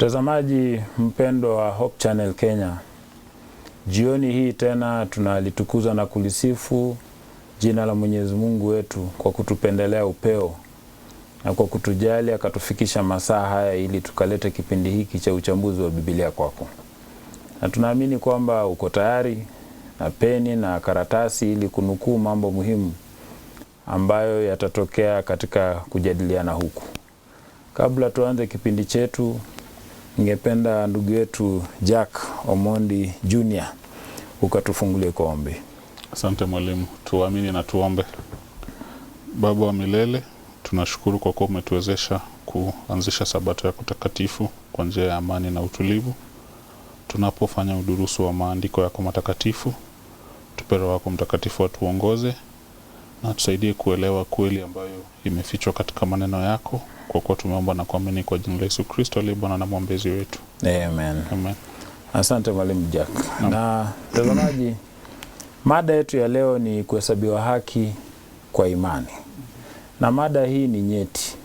Mtazamaji mpendo wa Hope Channel Kenya, jioni hii tena tunalitukuza na kulisifu jina la Mwenyezi Mungu wetu kwa kutupendelea upeo na kwa kutujali akatufikisha masaa haya ili tukalete kipindi hiki cha uchambuzi wa Biblia kwako. Na tunaamini kwamba uko tayari na peni na karatasi ili kunukuu mambo muhimu ambayo yatatokea katika kujadiliana huku. Kabla tuanze kipindi chetu, ningependa ndugu yetu Jack Omondi Junior ukatufungulie kwa ombi. Asante mwalimu, tuamini na tuombe. Baba wa milele, tunashukuru kwa kuwa umetuwezesha kuanzisha sabato yako takatifu kwa njia ya amani na utulivu. Tunapofanya udurusu wa maandiko yako matakatifu, tupe Roho wako Mtakatifu atuongoze na tusaidie kuelewa kweli ambayo imefichwa katika maneno yako, kwa kuwa tumeomba na kuamini kwa jina la Yesu Kristo aliye Bwana na mwombezi wetu. Amen. Amen. Asante mwalimu Jack. Na mtazamaji, mada yetu ya leo ni kuhesabiwa haki kwa imani. Na mada hii ni nyeti.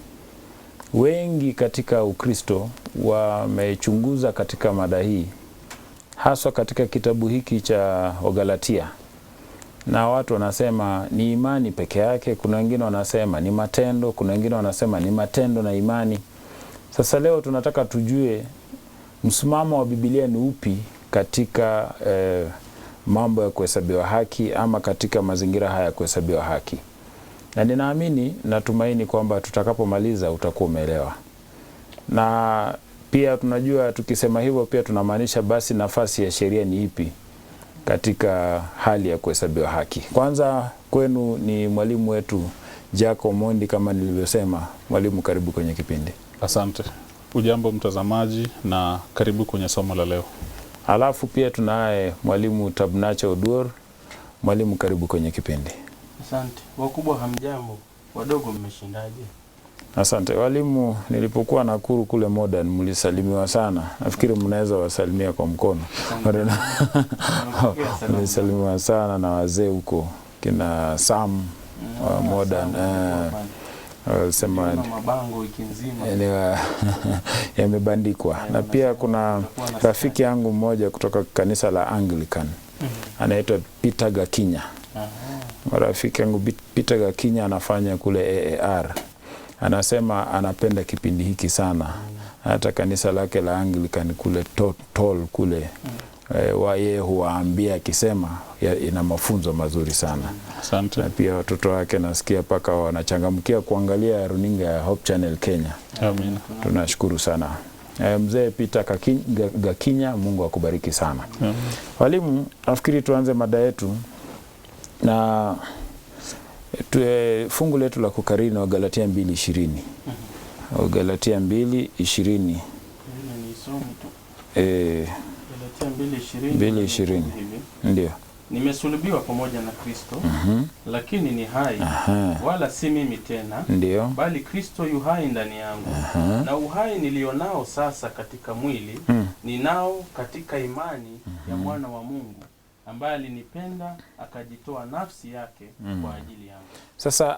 Wengi katika Ukristo wamechunguza katika mada hii, haswa katika kitabu hiki cha Wagalatia. Na watu wanasema ni imani peke yake, kuna wengine wanasema ni matendo, kuna wengine wanasema ni matendo na imani. Sasa leo tunataka tujue msimamo wa Biblia ni upi katika mambo ya kuhesabiwa haki ama katika mazingira haya ya kuhesabiwa haki. Na ninaamini, natumaini kwamba tutakapomaliza utakuwa umeelewa. Na pia tunajua tukisema hivyo pia tunamaanisha basi nafasi ya sheria ni ipi katika hali ya kuhesabiwa haki. Kwanza kwenu ni mwalimu wetu Jack Omondi, kama nilivyosema. Mwalimu, karibu kwenye kipindi. Asante. Ujambo mtazamaji na karibu kwenye somo la leo. Alafu pia tunaye mwalimu Tabnacha Oduor. Mwalimu, karibu kwenye kipindi. Asante. Wakubwa hamjambo, wadogo mmeshindaje? Asante. Walimu, nilipokuwa Nakuru kule Modern mlisalimiwa sana. Nafikiri mnaweza wasalimia kwa mkono. Mlisalimiwa sana na wazee huko kina Sam Modern. Sema mabango wiki nzima yamebandikwa. Na pia kuna rafiki yangu mmoja kutoka kanisa la Anglican. Anaitwa Peter Gakinya. Rafiki yangu Peter Gakinya anafanya kule AAR. Anasema anapenda kipindi hiki sana. Hata kanisa lake la Anglican kule Tol kule yeye huwaambia akisema ina mafunzo mazuri sana. Asante. Na pia watoto wake nasikia paka wanachangamkia kuangalia runinga ya Hope Channel Kenya. Amen. Tunashukuru sana. Mzee Peter Gakinya, Mungu akubariki sana. Amen. Walimu, nafikiri tuanze mada yetu na fungu letu la kukariri na Wagalatia 2:20. Wagalatia 2:20. Galatia 2:20. Ndio. Nimesulubiwa pamoja na Kristo, lakini ni hai, wala si mimi tena, ndio, bali Kristo yu hai ndani yangu. Na uhai nilionao sasa katika mwili, ninao katika imani ya mwana wa Mungu, ambaye alinipenda akajitoa nafsi yake kwa ajili yangu. Sasa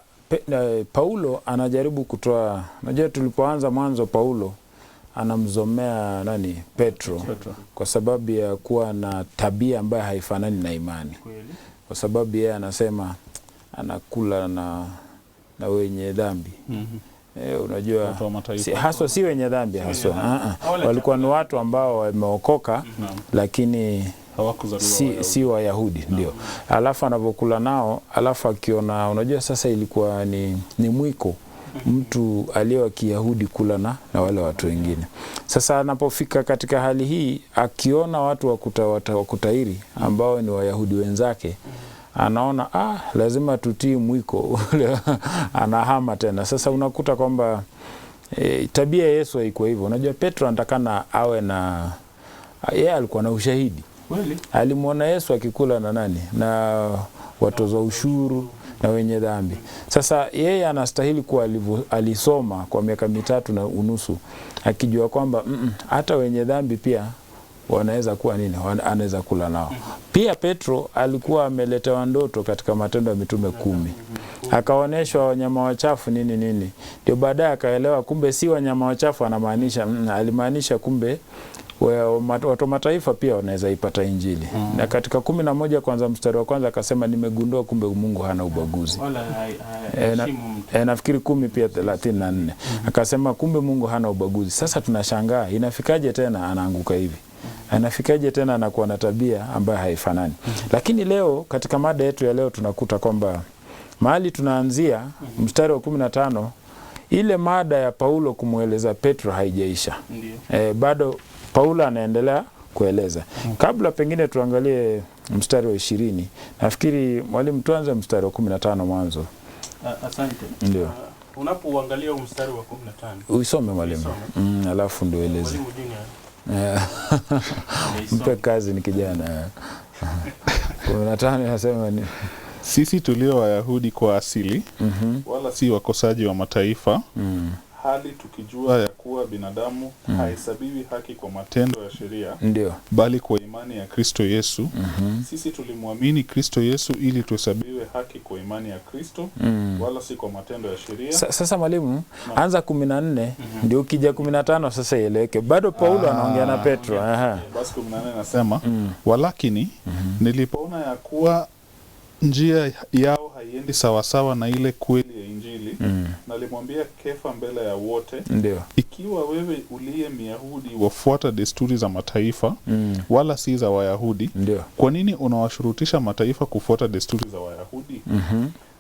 Paulo anajaribu kutoa, unajua tulipoanza mwanzo Paulo anamzomea Petro kwa sababu ya kuwa na tabia ambayo haifanani na imani. Kwa sababu yeye anasema anakula na wenye dhambi. Unajua haswa si wenye dhambi haswa. Walikuwa ni watu ambao wameokoka lakini si Wayahudi, ndio. Alafu anapokula nao, alafu akiona, unajua sasa ilikuwa ni mwiko mtu aliye wa Kiyahudi kula na wale watu wengine. Sasa anapofika katika hali hii, akiona watu wa kutairi ambao ni Wayahudi wenzake, anaona lazima tutii mwiko. Anahama tena. Sasa unakuta kwamba tabia ya Yesu haikuwa hivyo. Unajua Petro anatakana awe na, yeye alikuwa na ushahidi. Alimuona Yesu akikula na na watoza ushuru na wenye dhambi. Sasa yeye anastahili kuwa alisoma kwa miaka 3.5 akijua kwamba hata wenye dhambi pia wanaweza kuwa anaweza kula nao. Pia Petro alikuwa ameletewa ndoto katika Matendo ya Mitume 10. akaonyeshwa wanyama wachafu nini. Ndio baadaye akaelewa kumbe si wanyama wachafu anamaanisha, alimaanisha kumbe watu mataifa pia wanaweza ipata Injili. Na katika 11 kwanza mstari wa kwanza akasema nimegundua kumbe Mungu hana ubaguzi. Nafikiri 10 pia 34. Akasema kumbe Mungu hana ubaguzi. Sasa tunashangaa inafikaje tena anaanguka hivi? Anafikaje tena anakuwa na tabia ambayo haifanani? Lakini leo katika mada yetu ya leo tunakuta kwamba mahali tunaanzia mstari wa 15 ile mada ya Paulo kumueleza Petro haijaisha. Bado Paulo anaendelea kueleza. Kabla pengine tuangalie mstari wa 20. Nafikiri mwalimu tuanze mstari wa 15 mwanzo. Asante. Ndio. Unapoangalia mstari wa 15. Uisome mwalimu. Alafu ndio eleze. Mwalimu Junior. Mpe kazi ni kijana. 15 nasema ni sisi tulio Wayahudi kwa asili, wala si wakosaji wa mataifa, hali tukijua ya kuwa binadamu haihesabiwi haki kwa matendo ya sheria, ndio, bali kwa imani ya Kristo Yesu. Sisi tulimwamini Kristo Yesu ili tuhesabiwe haki kwa imani ya Kristo, wala si kwa matendo ya sheria. Sasa mwalimu, anza 14 ndio ukija 15 sasa ieleweke. Bado Paulo anaongea na Petro. Basi 14 nasema, walakini nilipoona ya kuwa njia yao haiendi sawasawa na ile kweli ya Injili, nalimwambia Kefa mbele ya wote, ndio, ikiwa wewe uliye Myahudi wafuata desturi za mataifa, wala si za Wayahudi, ndio, kwa nini unawashurutisha mataifa kufuata desturi za Wayahudi?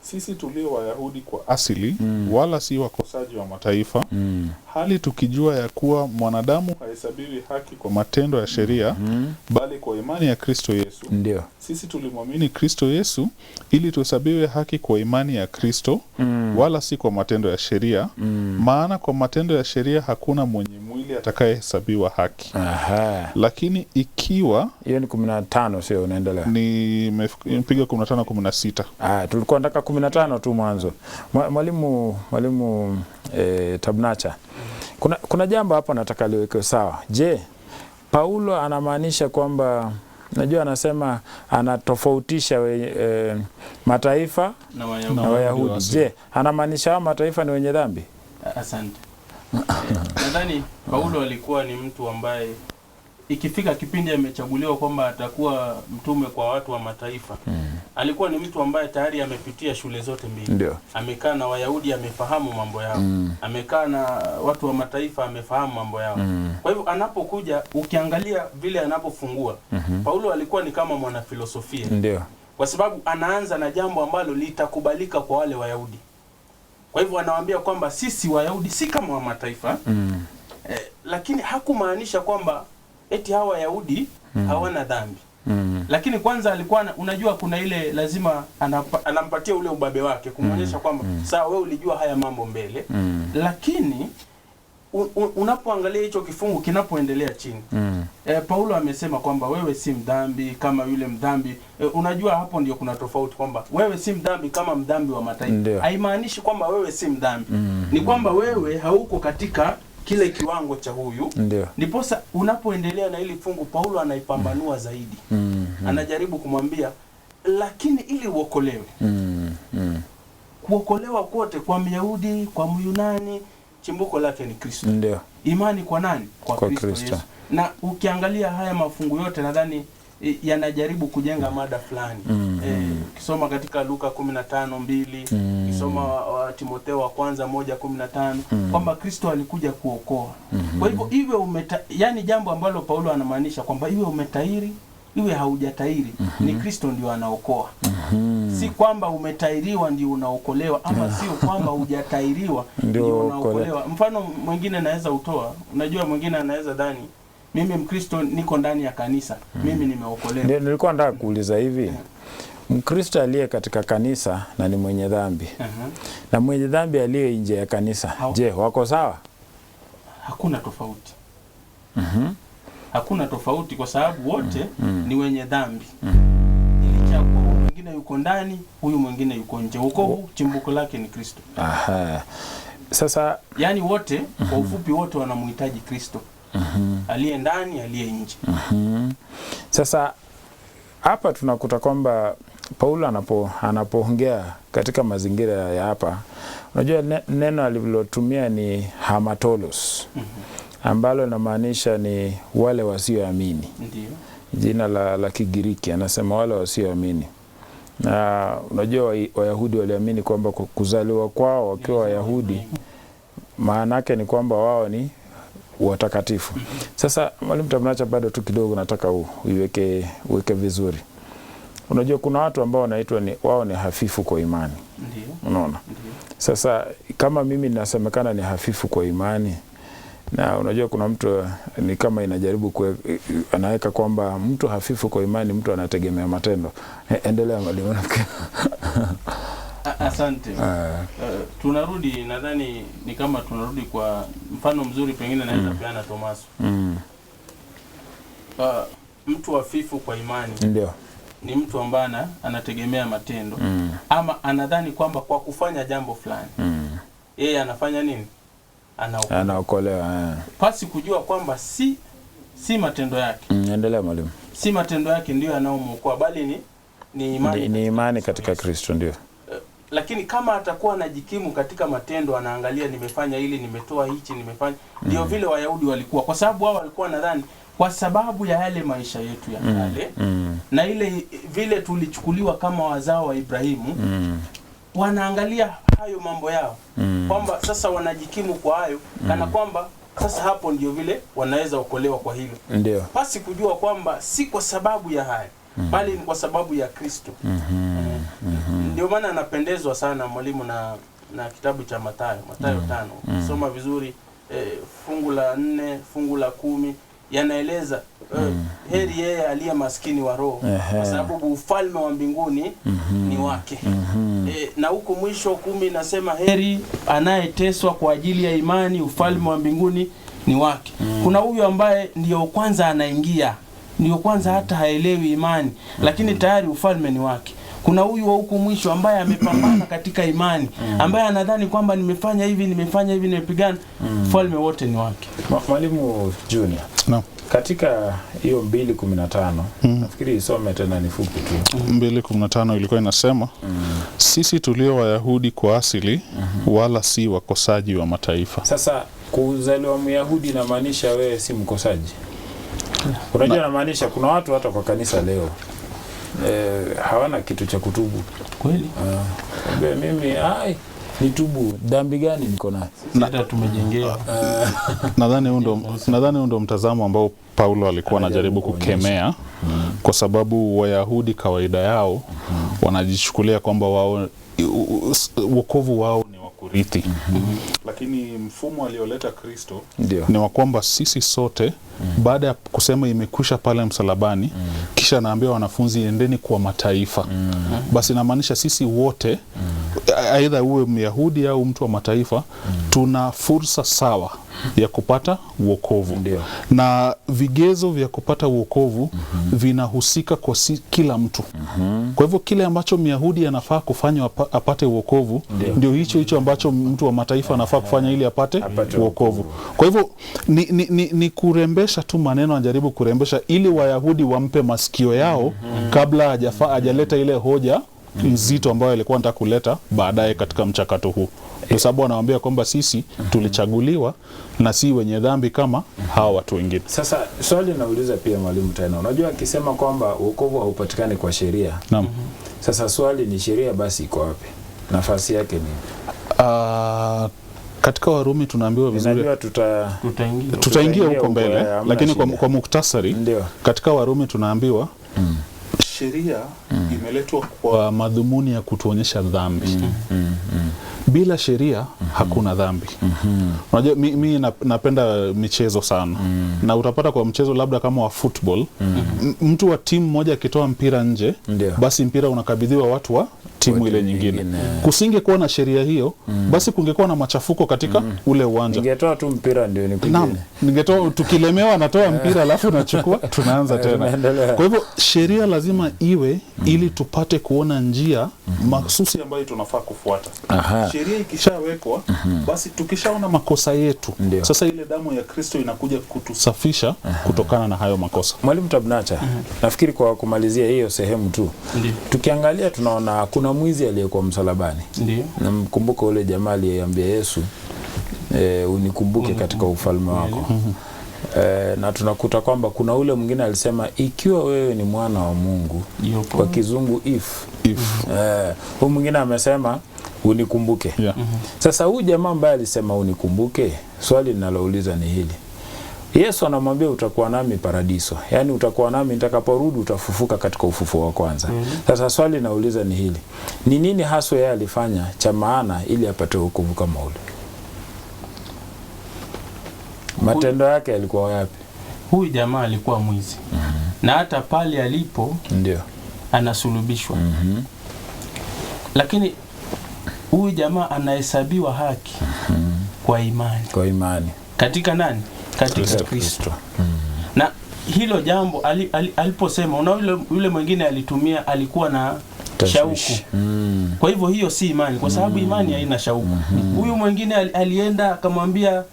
Sisi tulio Wayahudi kwa asili, wala si wakosaji wa mataifa, hali tukijua ya kuwa mwanadamu hahesabiwi haki kwa matendo ya sheria, bali kwa imani ya Kristo Yesu. Ndio. Sisi tulimwamini Kristo Yesu ili tuhesabiwe haki kwa imani ya Kristo, wala si kwa matendo ya sheria, maana kwa matendo ya sheria hakuna mwenye mwili atakayehesabiwa haki. Lakini ikiwa hiyo ni 15 sio unaendelea. Nimepiga 15 16. Tulikuwa nataka 15 tu mwanzo. Mwalimu Tabnacha. Kuna jambo hapa nataka liweke sawa. Je, Paulo anamaanisha kwamba najua anasema anatofautisha mataifa na Wayahudi. Je, anamaanisha mataifa ni wenye dhambi? Asante. Nadhani Paulo alikuwa ni mtu ambaye ikifika kipindi amechaguliwa kwamba atakuwa mtume kwa watu wa mataifa, alikuwa ni mtu ambaye tayari amepitia shule zote mbili. Ndio. Amekaa na Wayahudi, amefahamu mambo yao. Amekaa na watu wa mataifa, amefahamu mambo yao. Kwa hivyo anapokuja, ukiangalia vile anapofungua, Paulo alikuwa ni kama mwanafilosofia. Ndio. Kwa sababu anaanza na jambo ambalo litakubalika kwa wale Wayahudi. Kwa hivyo anawaambia kwamba sisi Wayahudi si kama wa mataifa. Lakini hakumaanisha kwamba eti hawa Wayahudi hawana dhambi. Lakini kwanza alikuwa unajua kuna ile lazima anampatia ule ubabe wake kumwonyesha kwamba sawa wewe ulijua haya mambo mbele. Lakini unapoangalia hicho kifungu kinapoendelea chini, Paulo amesema kwamba wewe si mdhambi kama yule mdhambi. Unajua hapo ndio kuna tofauti kwamba wewe si mdhambi kama mdhambi wa mataifa. Haimaanishi kwamba wewe si mdhambi. Ni kwamba wewe hauko katika kile kiwango cha huyu. Ndiposa unapoendelea na hili fungu Paulo anaipambanua zaidi. Anajaribu kumwambia lakini ili uokolewe. Kuokolewa kote kwa Myahudi, kwa Myunani, chimbuko lake ni Kristo. Ndio. Imani kwa nani? Kwa Kristo Yesu. Na ukiangalia haya mafungu yote nadhani yanajaribu kujenga mada fulani. Ukisoma katika Luka 15:2, ukisoma Timotheo wa kwanza 1:15, kwamba Kristo alikuja kuokoa. Kwa hivyo iwe yani jambo ambalo Paulo anamaanisha kwamba iwe umetairi, iwe haujatairi, ni Kristo ndio anaokoa. Si kwamba umetairiwa ndio unaokolewa, ama sio kwamba hujatairiwa ndio unaokolewa. Mfano mwingine naweza utoa. Unajua mwingine anaweza dhani mimi Mkristo niko ndani ya kanisa, mimi nimeokolewa. Ndio nilikuwa nataka kuuliza hivi. Mkristo aliye katika kanisa na ni mwenye dhambi, na mwenye dhambi aliye nje ya kanisa, je, wako sawa? Hakuna tofauti. Hakuna tofauti kwa sababu wote ni wenye dhambi. Ilichagua mwingine yuko ndani, huyu mwingine yuko nje. Wokovu chimbuko lake ni Kristo. Sasa yani wote kwa ufupi wote wanamhitaji Kristo. Aliye ndani, aliye nje. Sasa hapa tunakuta kwamba Paulo anapoongea katika mazingira ya hapa, unajua neno alilotumia ni hamatolos, ambalo inamaanisha ni wale wasioamini. Ndio. Jina la Kigiriki anasema wale wasioamini. Na unajua Wayahudi waliamini kwamba kuzaliwa kwao wakiwa Wayahudi maana yake ni kwamba wao ni watakatifu. Sasa mwalimu, tamnacha bado tu kidogo, nataka uweke vizuri. Unajua kuna watu ambao wanaitwa wao ni hafifu kwa imani. Ndio. Unaona? Sasa kama mimi ninasemekana ni hafifu kwa imani, na unajua kuna mtu ni kama inajaribu anaweka kwamba mtu hafifu kwa imani, mtu anategemea matendo. Endelea mwalimu. Asante. Tunarudi, nadhani ni kama tunarudi kwa mfano mzuri, pengine naweza peana Tomaso. Mtu hafifu kwa imani ndio ni mtu ambaye anategemea matendo, ama anadhani kwamba kwa kufanya jambo fulani yeye anafanya nini? Anaokolewa. Pasi kujua kwamba si matendo yake. Endelea mwalimu. Si matendo yake ndio yanaomwokoa, bali ni imani. Ni imani katika Kristo, ndio. Lakini kama atakuwa anajikimu katika matendo, anaangalia nimefanya hili, nimetoa hichi, nimefanya, ndio vile Wayahudi walikuwa, kwa sababu wao walikuwa nadhani kwa sababu ya yale maisha yetu ya kale na ile vile tulichukuliwa kama wazao wa Ibrahimu, wanaangalia hayo mambo yao kwamba sasa wanajikimu kwa hayo, kana kwamba sasa hapo ndio vile wanaweza okolewa kwa hilo. Ndio. Pasi kujua kwamba si kwa sababu ya hayo, bali ni kwa sababu ya Kristo. Ndio maana anapendezwa sana mwalimu na kitabu cha Mathayo 5. Soma vizuri fungu la 4, fungu la 10 yanaeleza heri yeye aliye maskini wa roho, kwa sababu ufalme wa mbinguni ni wake. Na huko mwisho 10 inasema heri anayeteswa kwa ajili ya imani, ufalme wa mbinguni ni wake. Kuna huyu ambaye ndio kwanza anaingia, ndio kwanza hata haelewi imani, lakini tayari ufalme ni wake. Kuna huyu wa huko mwisho ambaye amepambana katika imani, ambaye anadhani kwamba nimefanya hivi, nimepigana, ufalme wote ni wake. Mwalimu Junior. Naam. Katika hiyo 2:15 nafikiri isome tena, ni fupi tu. 2:15 ilikuwa inasema sisi tulio Wayahudi kwa asili wala si wakosaji wa mataifa. Sasa kuzaliwa Myahudi inamaanisha wewe si mkosaji. Unajua inamaanisha kuna watu hata kwa kanisa leo hawana kitu cha kutubu. Kweli? Mimi nitubu dhambi gani niko nayo? Hata tumejengewa. Nadhani ndo mtazamo ambao Paulo alikuwa anajaribu kukemea, kwa sababu Wayahudi kawaida yao wanajichukulia kwamba wao wokovu wao ni wakurithi. Lakini mfumo alioleta Kristo ni wa kwamba sisi sote baada ya kusema imekwisha pale msalabani, kisha anaambia wanafunzi endeni kwa mataifa. Basi inamaanisha sisi wote, aidha uwe Myahudi au mtu wa mataifa, tuna fursa sawa ya kupata wokovu. Na vigezo vya kupata wokovu vinahusika kwa kila mtu. Kwa hivyo kile ambacho Myahudi anafaa kufanya apate wokovu ndio hicho ambacho mtu wa mataifa anafaa kufanya ili apate wokovu. Kwa hivyo ni kurembesha tu maneno, anajaribu kurembesha ili Wayahudi wampe masikio yao kabla hajaleta ile hoja nzito ambayo alikuwa anataka kuleta baadaye katika mchakato huu. Kwa sababu anawaambia kwamba sisi tulichaguliwa na si wenye dhambi kama hawa watu wengine. Sasa swali nauliza pia mwalimu tena. Unajua akisema kwamba wokovu haupatikani kwa sheria. Naam. Sasa swali ni sheria basi iko wapi? Nafasi yake ni katika Warumi tunaambiwa vizuri, tutaingia huko mbele, lakini kwa muktasari katika Warumi tunaambiwa sheria imeletwa kwa madhumuni ya kutuonyesha dhambi. Bila sheria hakuna dhambi. Unajua mimi napenda michezo sana. Na utapata kwa mchezo labda kama wa football, mtu wa timu moja akitoa mpira nje, basi mpira unakabidhiwa watu timu ile nyingine. Kusingekuwa na sheria hiyo, basi kungekuwa na machafuko katika ule uwanja. Ningetoa tu mpira ndio nipige. Naam, ningetoa, tukilemewa natoa mpira alafu nachukua tunaanza tena. Kwa hivyo sheria lazima iwe ili tupate kuona njia mahsusi ambayo tunafaa kufuata. Sheria ikishawekwa, basi tukishaona makosa yetu, sasa ile damu ya Kristo inakuja kutusafisha kutokana na hayo makosa. Mwalimu Tabnacha, nafikiri kwa kumalizia hiyo sehemu tu. Tukiangalia tunaona kuna mwizi aliyekuwa msalabani. Na mkumbuka ule jamaa aliyeambia Yesu, unikumbuke katika ufalme wako. Na tunakuta kwamba kuna ule mwingine alisema ikiwa wewe ni mwana wa Mungu, kwa kizungu if. Huyu mwingine amesema unikumbuke. Sasa huyu jamaa ambaye alisema unikumbuke, swali ninalouliza ni hili. Yesu anamwambia utakuwa nami paradiso. Yaani utakuwa nami nitakaporudi, utafufuka katika ufufuo wa kwanza. Sasa swali nauliza ni hili. Ni nini haswa yeye alifanya cha maana ili apate wokovu kama ule? Matendo yake yalikuwa yapi? Huyu jamaa alikuwa mwizi. Na hata pale alipo ndio anasulubishwa. Lakini huyu jamaa anahesabiwa haki kwa imani. Kwa imani. Katika nani? Katika Kristo. Na hilo jambo aliposema, yule mwingine alitumia, alikuwa na shauku. Kwa hivyo hiyo si imani, kwa sababu imani haina shauku. Huyu mwingine alienda akamwambia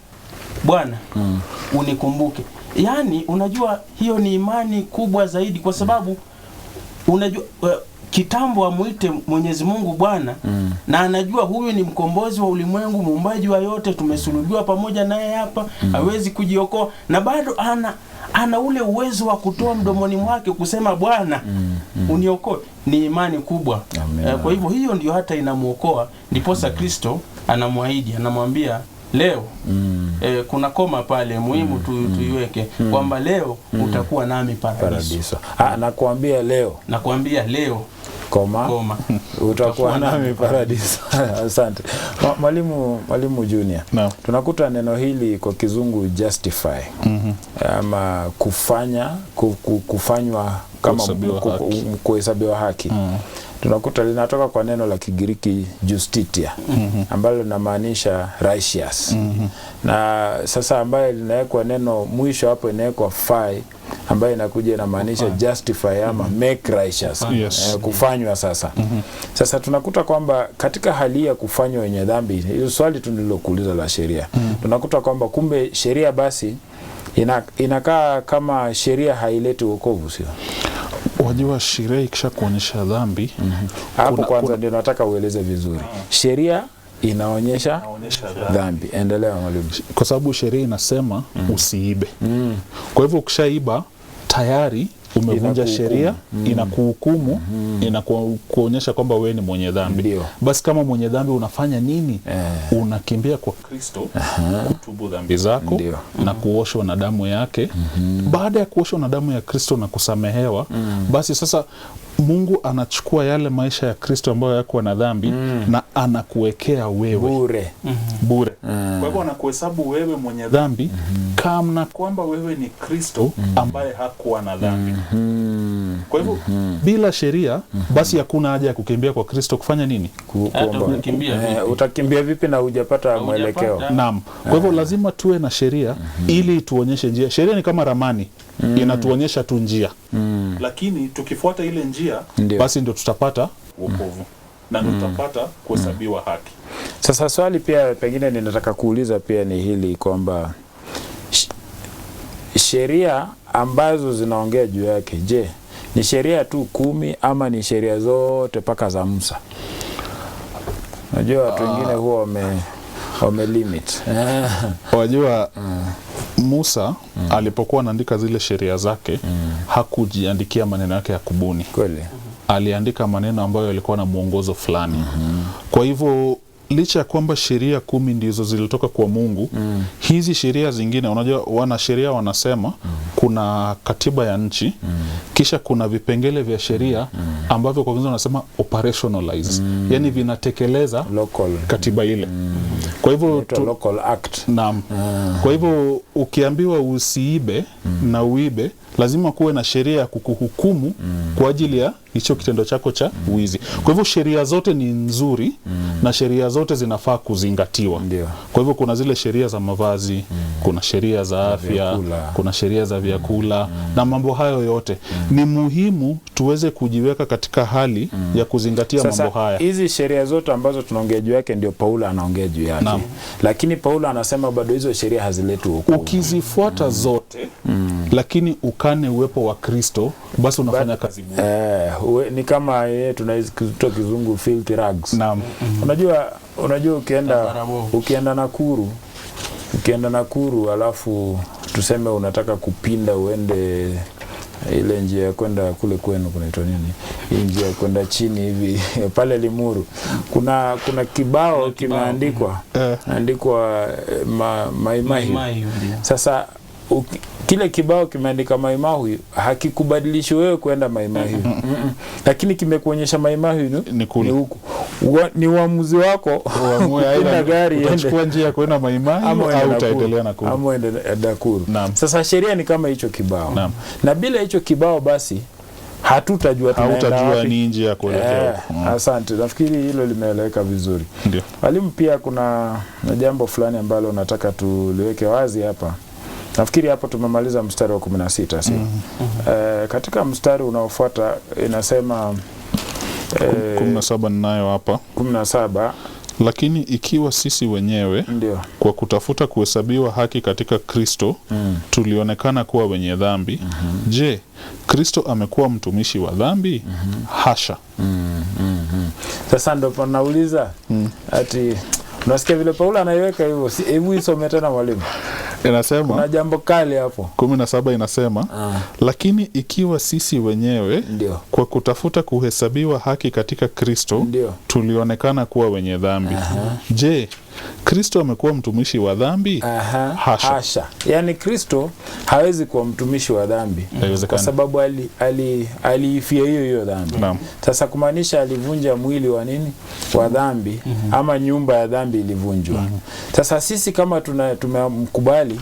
Bwana, unikumbuke. Yaani unajua hiyo ni imani kubwa zaidi, kwa sababu unajua kitambo amuite Mwenyezi Mungu Bwana, na anajua huyu ni mkombozi wa ulimwengu, muumbaji wa yote, tumesulubiwa pamoja naye hapa, hawezi kujiokoa, na bado ana ule uwezo wa kutoa mdomoni mwake kusema Bwana, uniokoe. Ni imani kubwa. Kwa hivyo hiyo ndio hata inamuokoa. Ndiposa Kristo anamwahidi, anamwambia leo kuna koma pale muhimu tuiweke, kwamba leo utakuwa nami paradiso. Nakuambia leo koma utakuwa nami paradiso. Asante. Mwalimu Junior. Tunakuta neno hili kwa kizungu justify. Ama kufanywa kama kuhesabiwa haki. Tunakuta linatoka kwa neno la Kigiriki justitia, ambalo linamaanisha righteous. Na sasa ambaye linawekwa neno mwisho hapo inawekwa fai, ambayo inakuja inamaanisha justify ama make righteous. Kufanywa sasa. Sasa tunakuta kwamba katika hali ya kufanywa wenye dhambi, hilo swali tu nilokuuliza la sheria. Tunakuta kwamba kumbe sheria basi inakaa kama sheria haileti wokovu, sio? Wajua sheria ikisha kuonyesha dhambi, hapo kwanza ndio nataka ueleze vizuri. Sheria inaonyesha dhambi. Endelea mwalimu. Kwa sababu sheria inasema usiibe. Kwa hivyo ukishaiba tayari umevunja sheria, inakuhukumu, inakuonyesha kwamba wewe ni mwenye dhambi. Basi kama mwenye dhambi unafanya nini? Unakimbia kwa Kristo, kutubu dhambi zako na kuoshwa na damu yake. Baada ya kuoshwa na damu ya Kristo na kusamehewa, basi sasa Mungu anachukua yale maisha ya Kristo ambayo yako na dhambi na anakuwekea wewe bure. Kwa hivyo anakuhesabu wewe mwenye dhambi kama kwamba wewe ni Kristo ambaye hakuwa na dhambi. Kwa hivyo bila sheria basi hakuna haja ya kukimbia kwa Kristo kufanya nini? Utakimbia vipi na hujapata mwelekeo? Naam. Kwa hivyo lazima tuwe na sheria ili tuonyeshe njia. Sheria ni kama ramani, inatuonyesha tu njia. Lakini tukifuata ile njia basi ndio tutapata wokovu na tutapata kuhesabiwa haki. Sasa swali pia pengine ninataka kuuliza pia ni hili kwamba sheria ambazo zinaongea juu yake, je, ni sheria tu 10 ama ni sheria zote paka za Musa? Najua watu wengine huwa wame limit. Wajua Musa alipokuwa anaandika zile sheria zake hakujiandikia maneno yake ya kubuni. Kweli. Aliandika maneno ambayo yalikuwa na mwongozo fulani. Kwa hivyo licha ya kwamba sheria 10 ndizo zilitoka kwa Mungu, hizi sheria zingine, unajua wanasheria wanasema kuna katiba ya nchi, kisha kuna vipengele vya sheria ambavyo kwa Kiingereza wanasema operationalize, yani vinatekeleza local katiba ile. Kwa hivyo local act. Naam. Kwa hivyo ukiambiwa usiibe na uibe, lazima kuwe na sheria ya kukuhukumu kwa ajili ya hicho kitendo chako cha wizi. Kwa hivyo sheria zote ni nzuri na sheria zote zinafaa kuzingatiwa. Ndio. Kwa hivyo kuna zile sheria za mavazi, kuna sheria za afya, kuna sheria za vyakula na mambo hayo yote. Ni muhimu tuweze kujiweka katika hali ya kuzingatia mambo haya. Hizi sheria zote ambazo tunaongea juu yake ndio Paulo anaongea juu yake. Lakini Paulo anasema bado hizo sheria hazileti hukumu. Ukizifuata zote lakini ukane uwepo wa Kristo, basi unafanya kazi bure. Ni kama tunaitoa kizungu filthy rags. Naam. Unajua ukienda Nakuru alafu tuseme unataka kupinda uende ile njia ya kwenda kule kwenu kunaitwa nini? Hii njia ya kwenda chini hivi pale Limuru. Kuna kibao kimeandikwa Mai Mahiu. Sasa kile kibao kimeandika Mai Mahiu hakikubadilishi wewe kwenda Mai Mahiu. Lakini kimekuonyesha Mai Mahiu ni huko. Ni uamuzi wako uamue aidha gari utachukua njia ya kwenda Mai Mahiu au utaendelea na Nakuru. Ama ende Nakuru. Sasa sheria ni kama hicho kibao. Na bila hicho kibao basi hatutajua ni njia ya kuelekea. Asante. Nafikiri hilo limeeleweka vizuri. Ndio. Walimu, pia kuna jambo fulani ambalo nataka tuliweke wazi hapa. Nafikiri hapo tumemaliza mstari wa 16, si? Katika mstari unaofuata inasema 17 ninayo hapa. 17. Lakini ikiwa sisi wenyewe kwa kutafuta kuhesabiwa haki katika Kristo tulionekana kuwa wenye dhambi, je, Kristo amekuwa mtumishi wa dhambi? Hasha. Sasa ndo panauliza ati unasikia vile Paulo anaiweka hivyo, hebu isome tena mwalimu. Inasema kuna jambo kali hapo. 17 inasema lakini ikiwa sisi wenyewe kwa kutafuta kuhesabiwa haki katika Kristo tulionekana kuwa wenye dhambi, je, Kristo amekuwa mtumishi wa dhambi? Hasha. Yani Kristo hawezi kuwa mtumishi wa dhambi kwa sababu aliifia hiyo dhambi. Sasa kumaanisha alivunja mwili wa nini? Wa dhambi, ama nyumba ya dhambi ilivunjwa. Sasa sisi kama tumemkubali,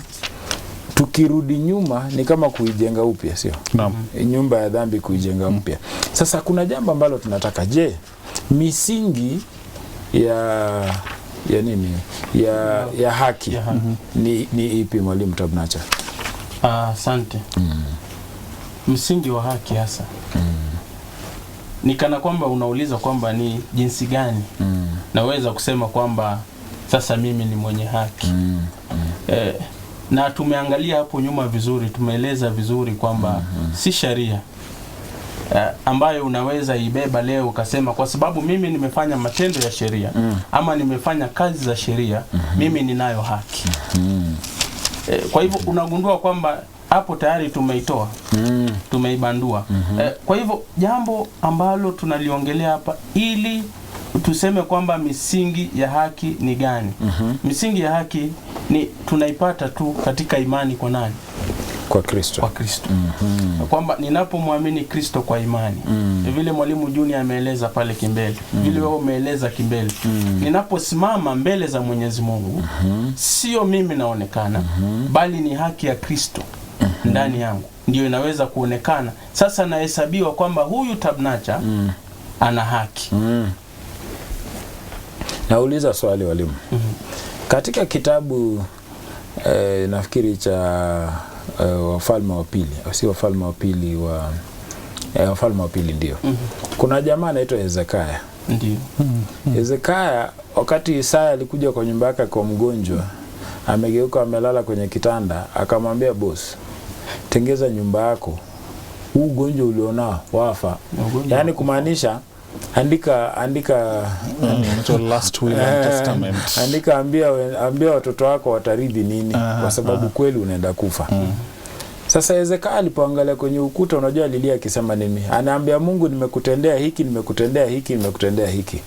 tukirudi nyuma ni kama kuijenga upya, sio? Nyumba ya dhambi kuijenga upya. Sasa kuna jambo ambalo tunataka, je, misingi ya nini? Ya haki. Ni ipi mwalimu Tabnacha? Asante. Msingi wa haki hasa. Ni kana kwamba unauliza kwamba ni jinsi gani naweza kusema kwamba sasa mimi ni mwenye haki. Na tumeangalia hapo nyuma vizuri, tumeeleza vizuri kwamba si sheria ambayo unaweza ibeba leo ukasema kwa sababu mimi nimefanya matendo ya sheria ama nimefanya kazi za sheria, mimi ninayo haki. Kwa hivyo unagundua kwamba hapo tayari tumeitoa, tumeibandua. Kwa hivyo jambo ambalo tunaliongelea hapa ili tuseme kwamba misingi ya haki ni gani? Misingi ya haki ni tunaipata tu katika imani kwa nani? Kwa Kristo. Kwa Kristo. Kwamba ninapomwamini Kristo kwa imani. Vile mwalimu Junior ameeleza pale kimbele. Vile wewe umeeleza kimbele. Ninaposimama mbele za Mwenyezi Mungu, sio mimi naonekana, bali ni haki ya Kristo ndani yangu ndio inaweza kuonekana. Sasa nahesabiwa kwamba huyu Tabnacha ana haki. Nauliza swali walimu. Katika kitabu nafikiri cha Wafalme wa Pili, si Wafalme wa Pili Wafalme wa Pili ndio. Kuna jamaa anaitwa Hezekia. Ndio. Hezekia wakati Isaya alikuja kwa nyumba yake kwa mgonjwa, amegeuka amelala kwenye kitanda, akamwambia boss, tengeza nyumba yako. Huu ugonjwa ulionao wafa. Yaani kumaanisha andika last will and testament. Andika ambia watoto wako watarithi nini kwa sababu kweli unaenda kufa. Sasa Hezekia alipoangalia kwenye ukuta, unajua alilia akisema nini? Anaambia Mungu, nimekutendea hiki, nimekutendea hiki, nimekutendea hiki.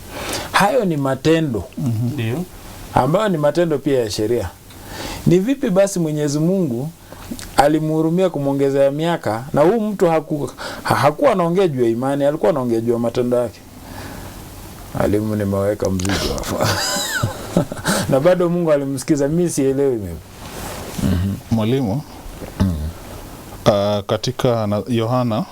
Hayo ni matendo. Ndio. Ambayo ni matendo pia ya sheria. Ni vipi basi Mwenyezi Mungu alimhurumia kumwongezea miaka, na huu mtu hakuwa anaongea juu ya imani, alikuwa anaongea juu ya matendo yake. Alimu, nimeweka mzigo hapa. Na bado Mungu alimsikiza. Mimi sielewi mimi. Mwalimu, katika Yohana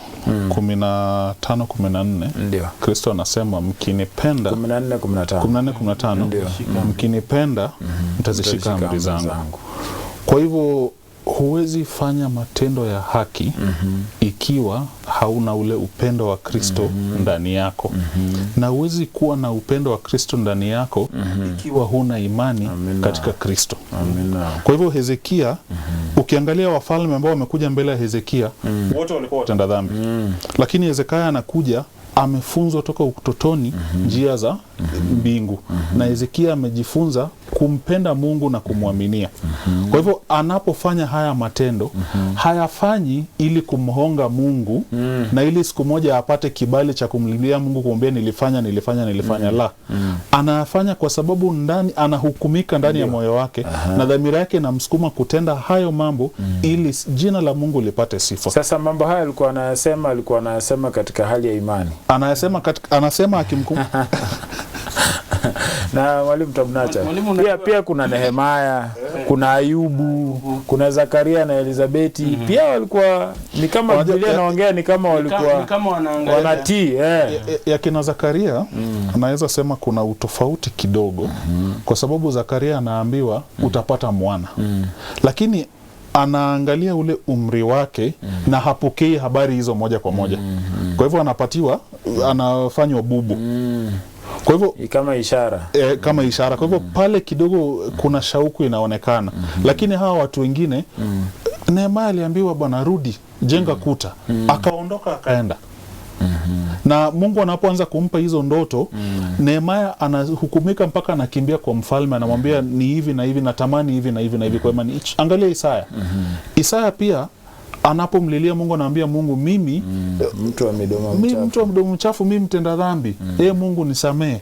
15:14 ndio Kristo anasema mkinipenda, 14:15 ndio, mkinipenda mtazishika amri zangu. Kwa hivyo huwezi fanya matendo ya haki ikiwa hauna ule upendo wa Kristo ndani yako. Na huwezi kuwa na upendo wa Kristo ndani yako ikiwa huna imani katika Kristo. Kwa hivyo Hezekia, ukiangalia wafalme ambao wamekuja mbele ya Hezekia, wote walikuwa watenda dhambi. Lakini Hezekia anakuja amefunzwa toka utotoni njia za mbingu, na Hezekia amejifunza kumpenda Mungu na kumwaminia. Kwa hivyo anapofanya haya matendo, hayafanyi ili kumhonga Mungu na ili siku moja apate kibali cha kumlilia Mungu kumwambia nilifanya la. Anayafanya kwa sababu ndani anahukumika ndani ya moyo wake, na dhamira yake inamsukuma kutenda hayo mambo ili jina la Mungu lipate sifa. Sasa mambo haya alikuwa anayasema katika hali ya imani. Anasema akimkumbuka. Na Mwalimu Tabnacha, pia kuna Nehemia, kuna Ayubu, kuna Zakaria na Elizabeti, pia walikuwa ni kama Biblia inaongea ni kama walikuwa wanatii. Ya kina Zakaria anaweza sema kuna utofauti kidogo, kwa sababu Zakaria anaambiwa utapata mwana, lakini anaangalia ule umri wake na hapokei habari hizo moja kwa moja. Kwa hivyo anafanywa bubu. Kwa hivyo kama ishara. Kama ishara. Kwa hivyo pale kidogo kuna shauku inaonekana. Lakini hawa watu wengine, Nehemia aliambiwa bwana rudi, jenga kuta. Akaondoka akaenda. Na Mungu anapoanza kumpa hizo ndoto, Nehemia anahukumika mpaka anakimbia kwa mfalme, anamwambia ni hivi na hivi, natamani hivi na hivi na hivi. Kwa imani angalia Isaya. Isaya pia anapomlilia Mungu anaambia Mungu, mimi mtu wa midomo mchafu, mimi mtenda dhambi, Mungu nisamee.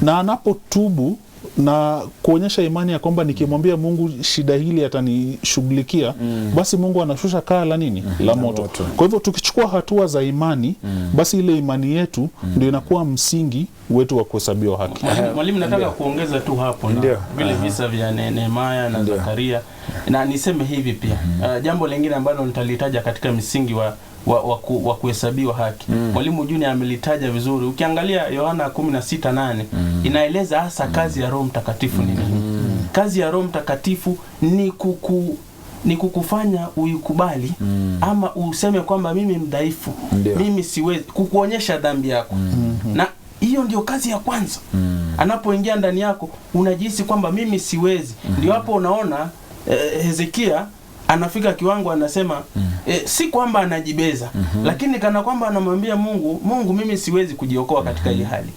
Na anapotubu na kuonyesha imani ya kwamba nikimwambia Mungu shida hili atanishughulikia, basi Mungu anashusha kaa la nini? La moto. Kwa hivyo tukichukua hatua za imani, basi ile imani yetu ndio inakuwa msingi wetu wa kuhesabiwa haki. Mwalimu, nataka kuongeza tu hapo na vile visa vya Nehemia na Zakaria, na niseme hivi pia. Jambo lingine ambalo nitalitaja katika msingi wa kuhesabiwa haki. Mwalimu Junior amelitaja vizuri. Ukiangalia Yohana 16:8 inaeleza hasa kazi ya Roho Mtakatifu ni nini. Kazi ya Roho Mtakatifu ni kukufanya uikubali ama useme kwamba mimi mdhaifu, mimi siwezi, kukuonyesha dhambi yako. Na hiyo ndio kazi ya kwanza. Anapoingia ndani yako unajihisi kwamba mimi siwezi. Ndio hapo unaona Hezekia anafika kiwango anasema si kwamba anajibeza, lakini kana kwamba anamwambia Mungu mimi siwezi kujiokoa katika hii hali.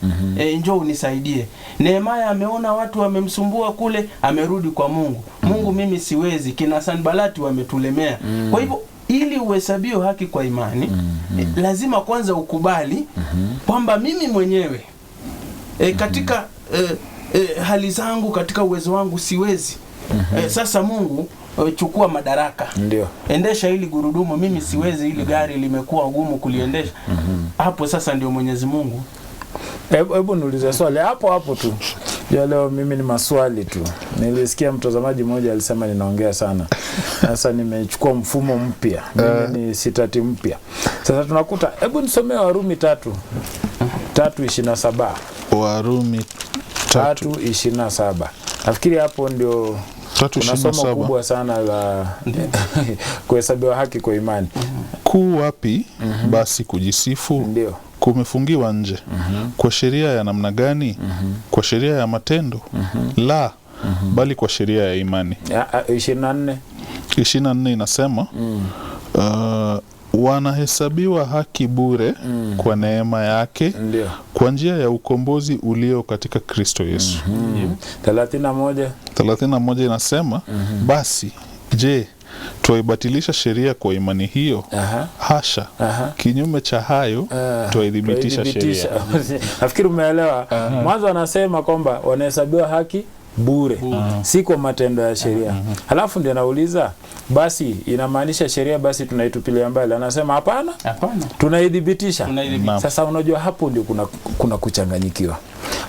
Njoo unisaidie. Nehemia ameona watu wamemsumbua kule, amerudi kwa Mungu. Mungu mimi siwezi, kina Sanbalati wametulemea. Kwa hivyo ili uhesabiwe haki kwa imani, lazima kwanza ukubali kwamba mimi mwenyewe katika hali zangu, katika uwezo wangu siwezi. Sasa Mungu, chukua madaraka. Ndio. Endesha hili gurudumu, mimi siwezi, hili gari limekuwa gumu kuliendesha. Hapo sasa ndio Mwenyezi Mungu. Hebu niulize swali hapo tu. Ya leo mimi ni maswali tu. Nilisikia mtazamaji mmoja alisema ninaongea sana. Sasa nimechukua mfumo mpya. Mimi ni sitati mpya. Sasa tunakuta, hebu nisomee Warumi 3:27. Warumi 3:27. Nafikiri hapo ndio kuna somo kubwa sana la kuhesabiwa haki kwa imani. Kuu wapi basi kujisifu? Ndio. Kumefungiwa nje. Kwa sheria ya namna gani? Kwa sheria ya matendo? La, bali kwa sheria ya imani. 24 inasema wanahesabiwa haki bure kwa neema yake, kwa njia ya ukombozi ulio katika Kristo Yesu. 31 inasema basi je, Twaibatilisha sheria kwa imani hiyo? Hasha. Kinyume cha hayo twaidhibitisha sheria. Nafikiri umeelewa. Mwanzo anasema kwamba wanahesabiwa haki bure, si kwa matendo ya sheria. Halafu ndio nauliza, basi inamaanisha sheria basi tunaitupilia mbali? Anasema hapana, tunaidhibitisha. Sasa unajua hapo ndio kuna kuchanganyikiwa.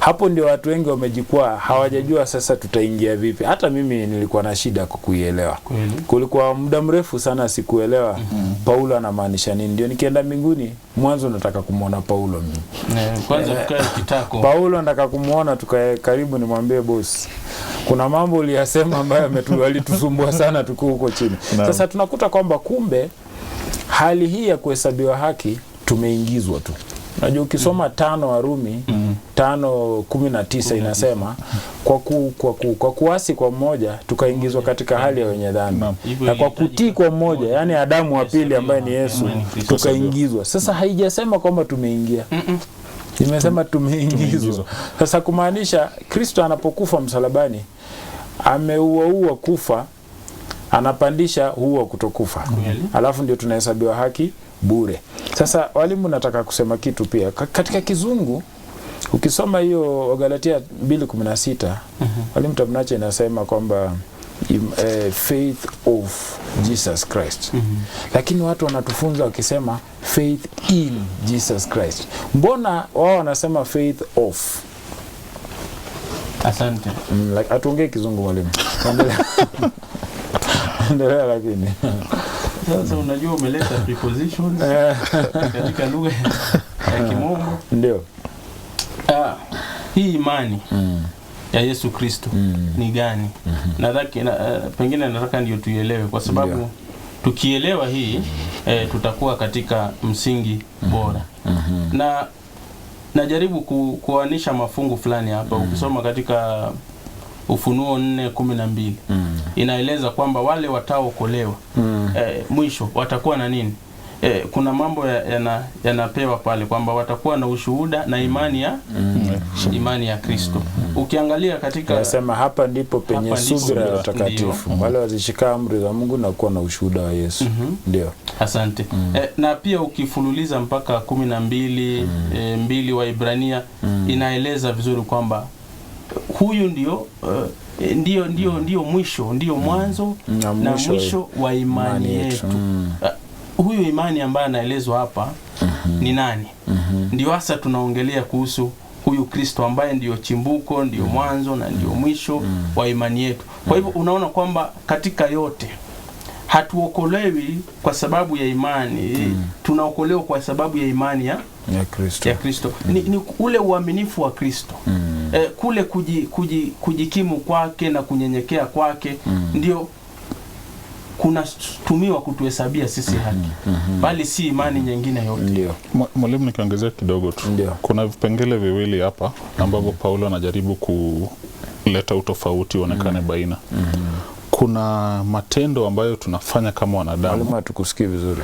Hapo ndio watu wengi wamejikwaa, hawajajua sasa tutaingia vipi. Hata mimi nilikuwa na shida kwa kuielewa. Kulikuwa muda mrefu sana sikuelewa Paulo anamaanisha nini. Ndio nikienda mbinguni mwanzo nataka kumuona Paulo mimi. Kwanza tukae kitako. Paulo nataka kumuona, tukae karibu, nimwambie boss, kuna mambo uliyasema ambayo alitusumbua sana tuko huko chini. Sasa tunakuta kwamba kumbe hali hii ya kuhesabiwa haki tumeingizwa tu. Unajua ukisoma 5 Warumi 5:19 inasema kwa kuasi kwa mmoja tukaingizwa katika hali ya wenye dhambi, na kwa kutii kwa mmoja, yani Adamu wa pili ambaye ni Yesu, tukaingizwa. Sasa haijasema kwamba tumeingia, imesema tumeingizwa. Sasa kumaanisha Kristo anapokufa msalabani ameuaua kufa, anapandisha huo kutokufa, alafu ndio tunahesabiwa haki bure. Sasa walimu, nataka kusema kitu pia katika Kizungu. Ukisoma hiyo Wagalatia 2:16 walimu Tabnache inasema kwamba faith of Jesus Christ. Lakini watu wanatufunza wakisema faith in Jesus Christ. Mbona wao wanasema faith of? Asante. Like atuongee Kizungu mwalimu. Endelea lakini. Sasa unajua umeleta prepositions katika lugha ya Kimombo. Ndio. Hii imani ya Yesu Kristo ni gani? Pengine nataka ndio tuielewe, kwa sababu tukielewa hii tutakuwa katika msingi bora. Na najaribu kuanisha mafungu fulani hapa. Ukisoma katika Ufunuo 4:12 inaeleza kwamba wale wataokolewa mwisho watakuwa na nini? Kuna mambo yanapewa pale kwamba watakuwa na ushuhuda na imani ya Kristo. Ukiangalia katika nasema hapa ndipo penye subira ya watakatifu, wale wazishika amri za Mungu na kuwa na ushuhuda wa Yesu. Ndio. Asante. Na pia ukifululiza mpaka 12:2 wa Ibrania inaeleza vizuri kwamba huyu ndio mwisho, ndio mwanzo na mwisho wa imani yetu. Huyu imani ambaye anaelezwa hapa ni nani? Ndio hasa tunaongelea kuhusu huyu Kristo ambaye ndio chimbuko, ndio mwanzo na ndio mwisho wa imani yetu. Kwa hivyo unaona kwamba katika yote hatuokolewi kwa sababu ya imani, tunaokolewa kwa sababu ya imani ya Kristo. Ni ule uaminifu wa Kristo. Kule kujikimu kwake na kunyenyekea kwake ndio kunatumiwa kutuhesabia sisi haki, bali si imani nyingine yote. Ndio. Mwalimu, nikiongezea kidogo tu. Kuna vipengele viwili hapa ambapo Paulo anajaribu kuleta utofauti uonekane baina. Kuna matendo ambayo tunafanya kama wanadamu. Mwalimu, tukusikie vizuri.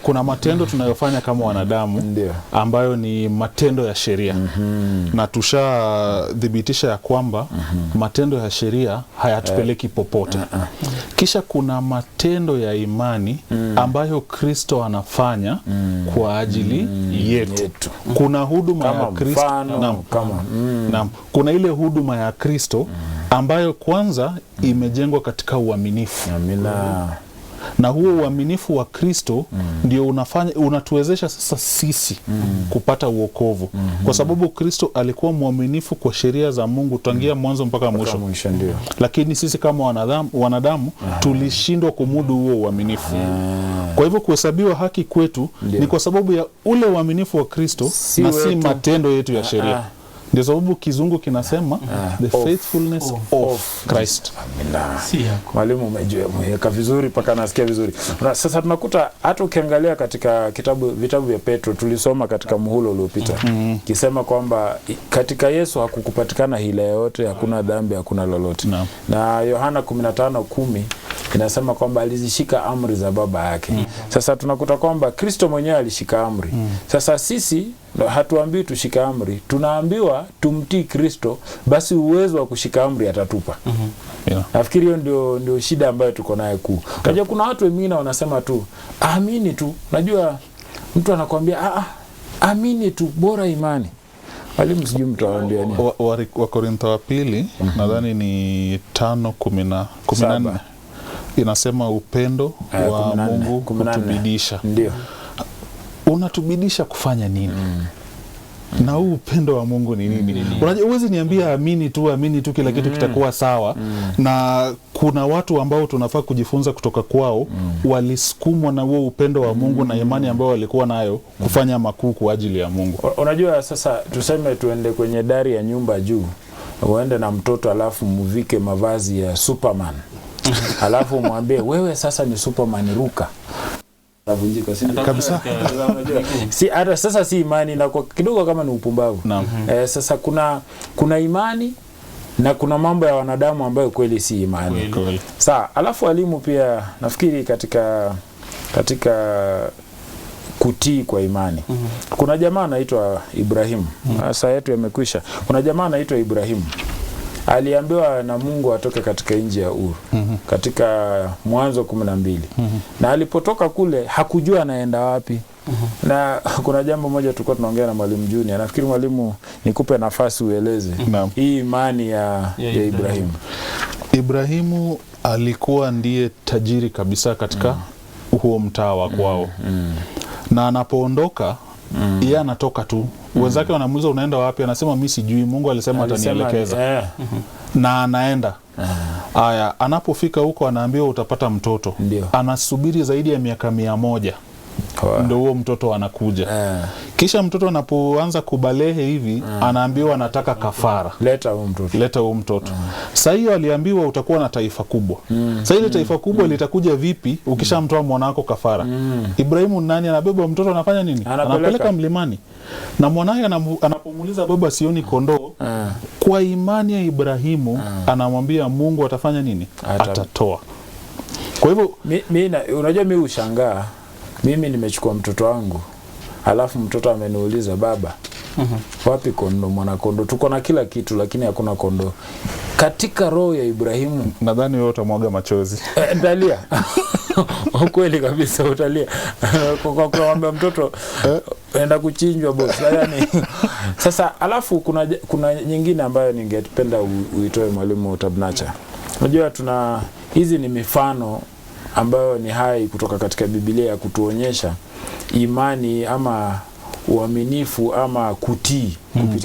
Kuna matendo tunayofanya kama wanadamu ambayo ni matendo ya sheria. Na tushadhibitisha ya kwamba matendo ya sheria hayatupeleki popote. Kisha kuna matendo ya imani ambayo Kristo anafanya kwa ajili yetu. Kuna huduma ya Kristo. Kuna ile huduma ya Kristo ambayo kwanza imejengwa katika uaminifu. Amina. Na huo uaminifu wa Kristo ndio unatuwezesha sasa sisi kupata uokovu. Kwa sababu Kristo alikuwa mwaminifu kwa sheria za Mungu tangia mwanzo mpaka mwisho. Lakini sisi kama wanadamu tulishindwa kumudu huo uaminifu. Kwa hivyo kuhesabiwa haki kwetu ni kwa sababu ya ule uaminifu wa Kristo na si matendo yetu ya sheria. Ndio sababu Kizungu kinasema the faithfulness of Christ. Mwalimu, umeweka vizuri mpaka nasikia vizuri. Sasa tunakuta hata ukiangalia katika vitabu vya Petro tulisoma katika muhula uliopita kisema kwamba katika Yesu hakukupatikana hila yoyote, hakuna dhambi, hakuna lolote. Na Yohana 15:10 inasema kwamba alizishika amri za baba yake. Sasa tunakuta kwamba Kristo mwenyewe alishika amri. Sasa sisi hatuambiwi tushika amri, tunaambiwa tumtii Kristo, basi uwezo wa kushika amri atatupa. Yeah. Nafikiri hiyo ndio shida ambayo tuko nayo kuu. Unajua kuna watu wengine wanasema tu amini tu. Unajua mtu anakuambia amini tu, bora imani. Walimu sijui mtu anawaambia nini. Wa Korintho wa pili nadhani ni 5:14 inasema upendo wa Mungu kutubidisha. Ndio. Unatubidisha kufanya nini? Na huu upendo wa Mungu ni nini? Unajua uwezi niambia amini tu kila kitu kitakuwa sawa. Na kuna watu ambao tunafaa kujifunza kutoka kwao, walisukumwa na huo upendo wa Mungu na imani ambao walikuwa nayo kufanya makuu kwa ajili ya Mungu. Unajua sasa tuseme tuende kwenye dari ya nyumba juu, uende na mtoto alafu muvike mavazi ya Superman. Alafu mwambie wewe sasa ni Superman, ruka. Navunjika Kabisa. Si hata sasa si imani, na kwa kidogo kama ni upumbavu. Sasa kuna imani na kuna mambo ya wanadamu ambayo kweli si imani. Sawa, alafu walimu pia nafikiri katika kutii kwa imani. Kuna jamaa anaitwa Ibrahim. Saa yetu yamekwisha. Kuna jamaa anaitwa Ibrahim. Aliambiwa na Mungu atoke katika nchi ya Uru. Katika Mwanzo 12. Na alipotoka kule hakujua anaenda wapi. Na kuna jambo moja tulikuwa tunaongea na mwalimu Junior. Nafikiri mwalimu nikupe nafasi ueleze hii imani ya Ibrahimu. Ibrahimu alikuwa ndiye tajiri kabisa katika huo mtaa wa kwao. Na anapoondoka yeye anatoka tu. Wenzake wanamuuliza unaenda wapi? Anasema mimi sijui, Mungu alisema atanielekeza. Na anaenda. Aya, anapofika huko anaambiwa utapata mtoto. Anasubiri zaidi ya miaka 100. Ndio huo mtoto anakuja. Kisha mtoto anapoanza kubalehe hivi anaambiwa anataka kafara. Leta huo mtoto. Sasa hiyo aliambiwa utakuwa na taifa kubwa. Sasa ile taifa kubwa litakuja vipi ukishamtoa mwanako kafara? Ibrahimu nani anabeba mtoto anafanya nini? Anapeleka mlimani. Na mwanae anapomuuliza baba sioni kondoo, kwa imani ya Ibrahimu anamwambia Mungu atafanya nini? Atatoa. Kwa hivyo unajua mimi ushangaa. Mimi nimechukua mtoto wangu, alafu mtoto ameniuliza baba, wapi kondoo, mwana kondoo? Tuko na kila kitu lakini hakuna kondoo. Katika roho ya Ibrahimu nadhani wewe utamwaga machozi. Ndalia. Kweli kabisa utalia. Kwa kuambia mtoto enda kuchinjwa boss. Yaani sasa alafu kuna nyingine ambayo ningependa uitoe mwalimu Tabnacha. Unajua hizi ni mifano ambayo ni hai kutoka katika Biblia ya kutuonyesha imani ama uaminifu ama kutii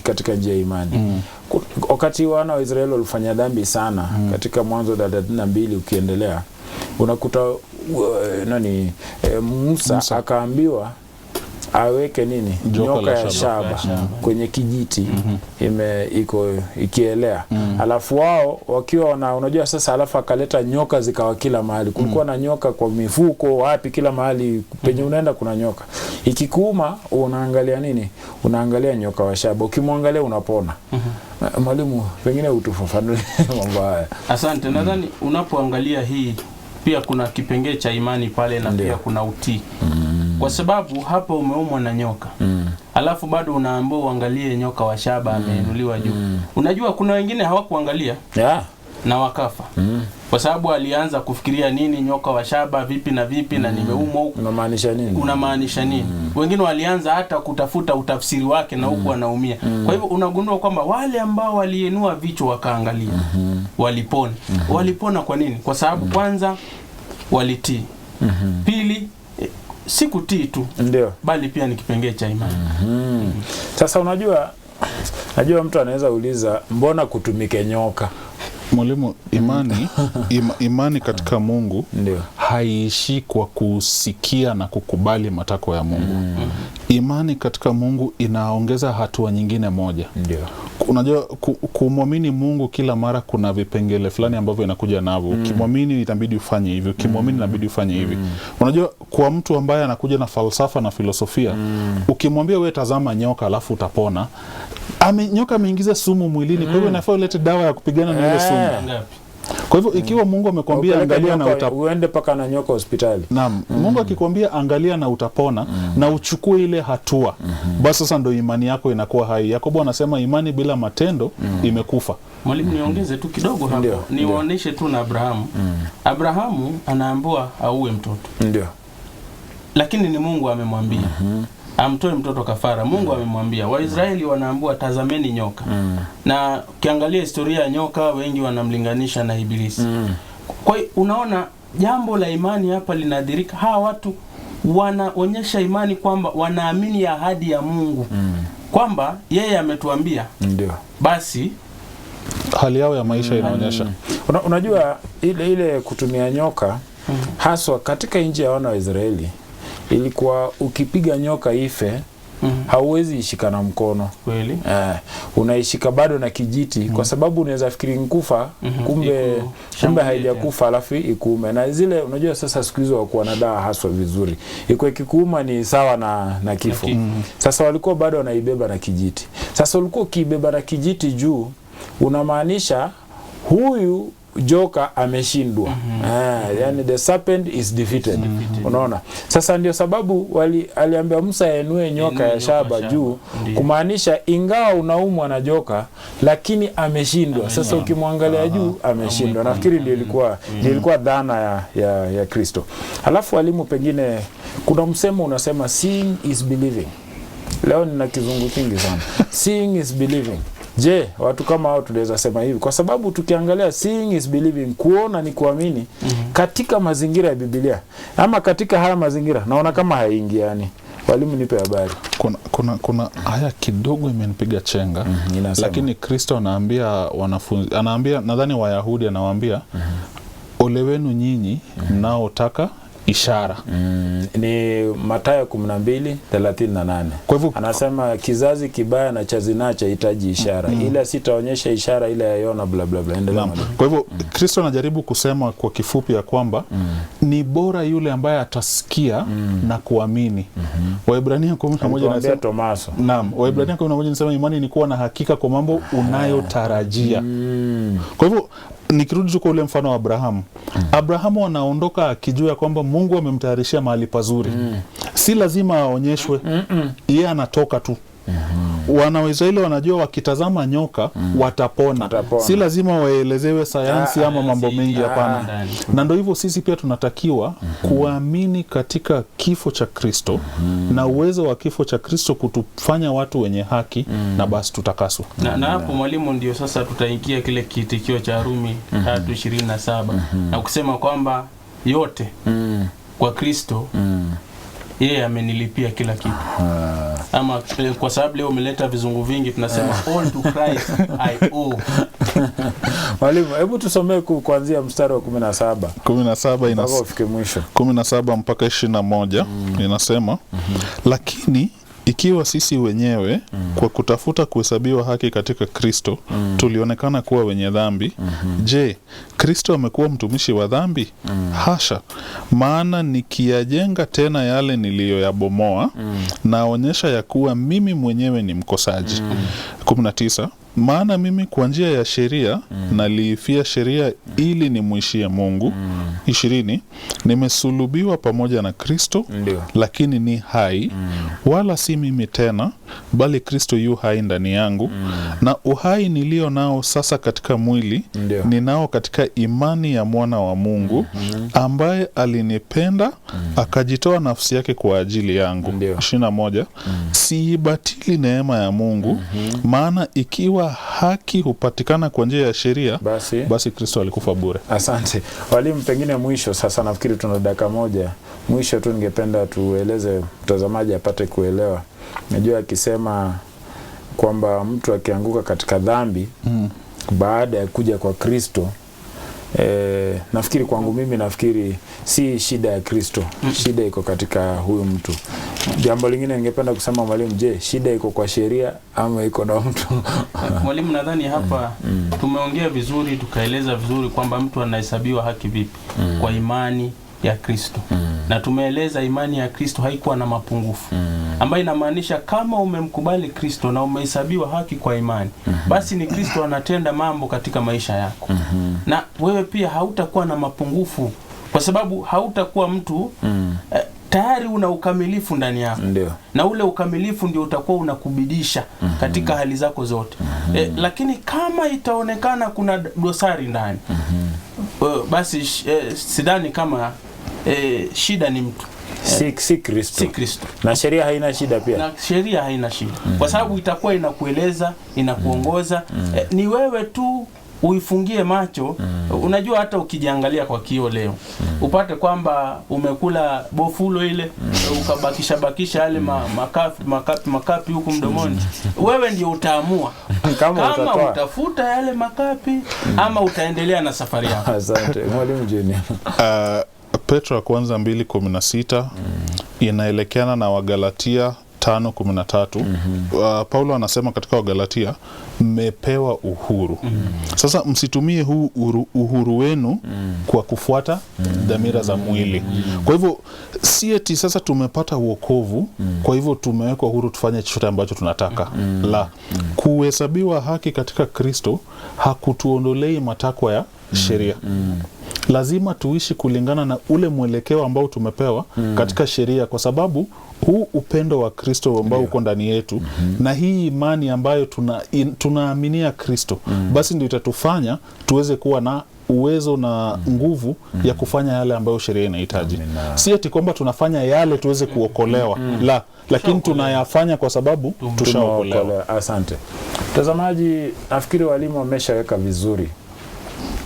katika njia ya imani. Wakati wana wa Israeli walifanya dhambi sana katika Mwanzo 32 ukiendelea, unakuta Musa akaambiwa aweke nini? Nyoka ya shaba kwenye kijiti ikielea. Alafu wao wakiwa unajua sasa, alafu akaleta nyoka zikawa kila mahali. Kulikuwa na nyoka kwa mifuko wapi, kila mahali penye unaenda kuna nyoka. Ikikuuma unaangalia nini? Unaangalia nyoka wa shaba. Ukimwangalia unapona. Mwalimu pengine utufafanulie mambo haya. Asante. Nadhani unapoangalia hii pia kuna kipengee cha imani pale na pia kuna utii. Kwa sababu hapa umeumwa na nyoka. Alafu bado unaambiwa uangalie nyoka wa shaba ameinuliwa juu. Unajua kuna wengine hawakuangalia na wakafa. Kwa sababu alianza kufikiria nini nyoka wa shaba vipi na vipi na nimeumwa huko. Unamaanisha nini? Wengine walianza hata kutafuta utafsiri wake na huko wanaumia. Kwa hivyo unagundua kwamba wale ambao waliinua vichwa wakaangalia walipona. Walipona kwa nini? Kwa sababu kwanza walitii. Pili si kutii tu, bali pia ni kipengee cha imani. Sasa unajua mtu anaweza uliza mbona kutumike nyoka? Mwalimu, imani katika Mungu haiishi kwa kusikia na kukubali matakwa ya Mungu. Imani katika Mungu inaongeza hatua nyingine moja. Unajua kumwamini Mungu kila mara kuna vipengele fulani ambavyo inakuja navyo. Ukimwamini itabidi ufanye hivi, ukimwamini inabidi ufanye hivi. Unajua kwa mtu ambaye anakuja na falsafa na filosofia, ukimwambia wewe tazama nyoka alafu utapona, nyoka ameingiza sumu mwilini, kwa hivyo inafaa ulete dawa ya kupigana na ile sumu. Kwa hivyo ikiwa Mungu amekwambia angalia na uende paka na nyoka hospitali. Naam, Mungu akikwambia angalia na utapona na uchukue ile hatua, basi sasa ndio imani yako inakuwa hai. Yakobo anasema imani bila matendo imekufa. Mwalimu, niongeze tu kidogo hapo. Niwaoneshe tu na Abrahamu. Abrahamu anaambiwa auwe mtoto. Ndio. Lakini ni Mungu amemwambia. Amtoe mtoto kafara. Mungu amemwambia. Waisraeli wanaambiwa tazameni nyoka. Na ukiangalia historia ya nyoka, wengi wanamlinganisha na Ibilisi. Kwa hiyo unaona jambo la imani hapa linadhirika. Hawa watu wanaonyesha imani kwamba wanaamini ahadi ya Mungu. Kwamba yeye ametuambia. Ndio. Basi hali yao ya maisha inaonyesha. Unajua ile kutumia nyoka haswa katika nchi ya wana wa Israeli ilikuwa ukipiga nyoka ife hauwezi ishika na mkono. Kweli? Unaishika bado na kijiti kwa sababu unaweza fikiri nkufa kumbe haijakufa alafu ikuume. Na zile unajua sasa siku hizo wakuwa na dawa haswa vizuri. Iko ikikuuma ni sawa na kifo. Sasa walikuwa bado wanaibeba na kijiti. Sasa ulikuwa ukibeba na kijiti juu unamaanisha huyu joka ameshindwa. Yani the serpent is defeated. Unaona? Sasa ndio sababu aliambia Musa ainue nyoka ya shaba juu, kumaanisha ingawa unaumwa na joka lakini ameshindwa. Sasa ukimwangalia juu ameshindwa. Nafikiri ndio ilikuwa dhana ya Kristo. Alafu walimu, pengine kuna msemo unasema seeing is believing. Leo nina kizungu kingi sana. Seeing is believing. Je, watu kama hao tunaweza sema hivi? Kwa sababu tukiangalia seeing is believing, kuona ni kuamini katika mazingira ya Biblia. Ama katika haya mazingira naona kama haingiani. Walimu, nipe habari. Kuna haya kidogo imenipiga chenga. Lakini Kristo anaambia wanafunzi, anaambia nadhani Wayahudi, anawaambia ole wenu nyinyi mnaotaka ishara. Ni Mathayo 12:38. Kwa hivyo anasema kizazi kibaya na cha zinaa chahitaji ishara. Ila sitaonyesha ishara ile ya Yona bla bla bla. Endelea. Kwa hivyo Kristo anajaribu kusema kwa kifupi ya kwamba ni bora yule ambaye atasikia na kuamini. Waebrania 11 anasema Tomaso. Naam, Waebrania 11 anasema imani ni kuwa na hakika kwa mambo unayotarajia. Kwa hivyo nikirudi kwa ule mfano wa Abrahamu. Abrahamu anaondoka akijua kwamba Mungu amemtayarishia mahali pazuri. Si lazima aonyeshwe. Yeye anatoka tu. Wana wa Israeli wanajua wakitazama nyoka watapona. Si lazima waelezewe sayansi ama mambo mengi, hapana. Na ndio hivyo sisi pia tunatakiwa kuamini katika kifo cha Kristo na uwezo wa kifo cha Kristo kutufanya watu wenye haki na basi tutakaswa. Na hapo mwalimu, ndio sasa tutaingia kile kitikio cha Rumi 3:27 na kusema kwamba yote kwa Kristo yeye amenilipia kila kitu. Ama kwa sababu leo umeleta vizungu vingi, tunasema all to Christ I owe. Mwalimu, hebu tusomee kuanzia mstari wa 17. 17 inafika mwisho. 17 mpaka 21 inasema lakini ikiwa sisi wenyewe kwa kutafuta kuhesabiwa haki katika Kristo tulionekana kuwa wenye dhambi, je, Kristo amekuwa mtumishi wa dhambi? Hasha! Maana nikiyajenga tena yale niliyoyabomoa, naonyesha ya kuwa mimi mwenyewe ni mkosaji. 19 maana mimi kwa njia ya sheria naliifia sheria ili nimwishie Mungu. 20 nimesulubiwa pamoja na Kristo, lakini ni hai, wala si mimi tena, bali Kristo yu hai ndani yangu. Na uhai nilio nao sasa katika mwili ninao katika imani ya mwana wa Mungu, ambaye alinipenda akajitoa nafsi yake kwa ajili yangu. 21 siibatili neema ya Mungu, maana ikiwa haki hupatikana kwa njia ya sheria, basi Kristo alikufa bure. Asante. Walimu, pengine mwisho sasa, nafikiri tuna dakika moja. Mwisho tu ningependa tueleze mtazamaji apate kuelewa. Najua akisema kwamba mtu akianguka katika dhambi baada ya kuja kwa Kristo, nafikiri kwangu mimi nafikiri si shida ya Kristo. Shida iko katika huyu mtu. Jambo lingine ningependa kusema mwalimu, je, shida iko kwa sheria ama iko na mtu? Mwalimu, nadhani hapa tumeongea vizuri, tukaeleza vizuri kwamba mtu anahesabiwa haki vipi. Kwa imani ya Kristo. Na tumeeleza imani ya Kristo haikuwa na mapungufu. Ambayo inamaanisha kama umemkubali Kristo na umehesabiwa haki kwa imani, basi ni Kristo anatenda mambo katika maisha yako. Na wewe pia hautakuwa na mapungufu, kwa sababu hautakuwa mtu tayari una ukamilifu ndani yako. Ndio. Na ule ukamilifu ndio utakuwa unakubidisha katika hali zako zote. Lakini kama itaonekana kuna dosari ndani, basi sidhani kama shida ni mtu. Si Kristo. Si Kristo. Na sheria haina shida pia. Na sheria haina shida. Kwa sababu itakuwa inakueleza, inakuongoza. Ni wewe tu uifungie macho. Unajua hata ukijiangalia kwa kioo leo, upate kwamba umekula bofulo ile, ukabakisha yale makapi huku mdomoni. Wewe ndio utaamua kama utafuta yale makapi ama utaendelea na safari yako. Asante. Mwalimu Junior. Petro wa kwanza 2:16 inaelekeana na Wagalatia 5:13. Paulo anasema katika Wagalatia, mmepewa uhuru. Sasa msitumie huu uhuru wenu kwa kufuata dhamira za mwili. Kwa hivyo si eti sasa tumepata wokovu, kwa hivyo tumewekwa uhuru tufanye chochote ambacho tunataka. La, kuhesabiwa haki katika Kristo hakutuondolei matakwa ya sheria. Lazima tuishi kulingana na ule mwelekeo ambao tumepewa katika sheria, kwa sababu huu upendo wa Kristo ambao uko ndani yetu na hii imani ambayo tunaaminia Kristo, basi ndio itatufanya tuweze kuwa na uwezo na nguvu ya kufanya yale ambayo sheria inahitaji. Si eti kwamba tunafanya yale tuweze kuokolewa, la, lakini tunayafanya kwa sababu tushaokolewa. Asante. Mtazamaji, nafikiri walimu wameshaweka vizuri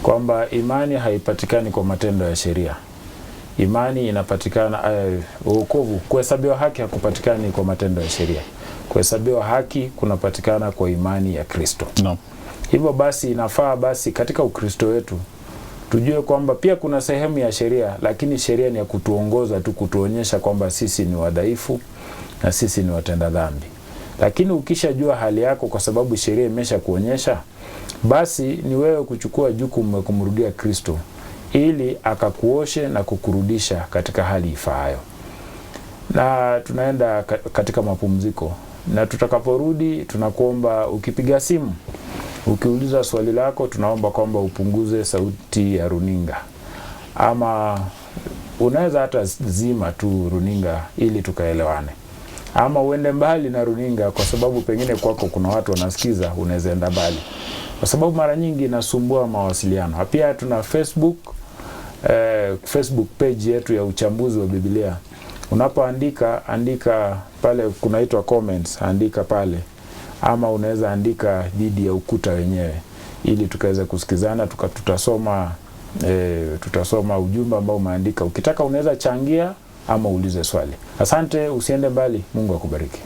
kwamba imani haipatikani kwa matendo ya sheria. Imani inapatikana, wokovu, kuhesabiwa haki hakupatikani kwa matendo ya sheria. Kuhesabiwa haki kunapatikana kwa imani ya Kristo. No. Hivyo basi inafaa basi katika Ukristo wetu tujue kwamba pia kuna sehemu ya sheria, lakini sheria ni ya kutuongoza tu, kutuonyesha kwamba sisi ni wadhaifu na sisi ni watenda dhambi. Lakini ukishajua hali yako, kwa sababu sheria imesha kuonyesha, basi ni wewe kuchukua jukumu la kumrudia Kristo ili akakuoshe na kukurudisha katika hali ifaayo. Na tunaenda katika mapumziko, na tutakaporudi tunakuomba ukipiga simu, ukiuliza swali lako, tunaomba kwamba upunguze sauti ya runinga, ama unaweza hata zima tu runinga ili tukaelewane, ama uende mbali na runinga, kwa sababu pengine kwako kuna watu wanasikiza, unaweza enda mbali, kwa sababu mara nyingi inasumbua mawasiliano. Pia tuna Facebook page yetu ya uchambuzi wa Biblia. Unapoandika pale kunaitwa comments, andika pale, ama unaweza andika dhidi ya ukuta wenyewe ili tukaweza kusikizana, tutasoma ujumbe ambao umeandika. Ukitaka unaweza changia ama uulize swali. Asante, usiende mbali. Mungu akubariki.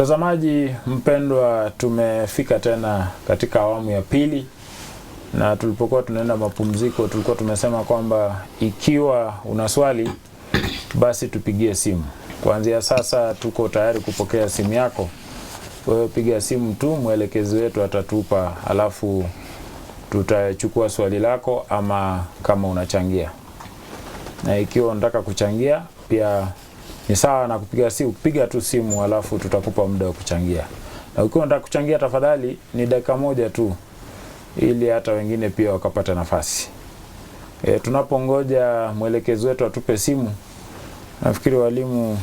Mtazamaji mpendwa, tumefika tena katika awamu ya pili, na tulipokuwa tunaenda mapumziko tulikuwa tumesema kwamba ikiwa una swali basi tupigie simu. Kuanzia sasa tuko tayari kupokea simu yako. Wewe piga simu tu, mwelekezi wetu atatupa, alafu tutachukua swali lako ama kama unachangia. Na ikiwa unataka kuchangia pia ni sawa na kupiga simu, piga tu simu alafu tutakupa muda wa kuchangia. Na ukiwa unataka kuchangia tafadhali ni dakika moja tu ili hata wengine pia wakapata nafasi. Tunapongoja mwelekezi wetu atupe simu, nafikiri walimu,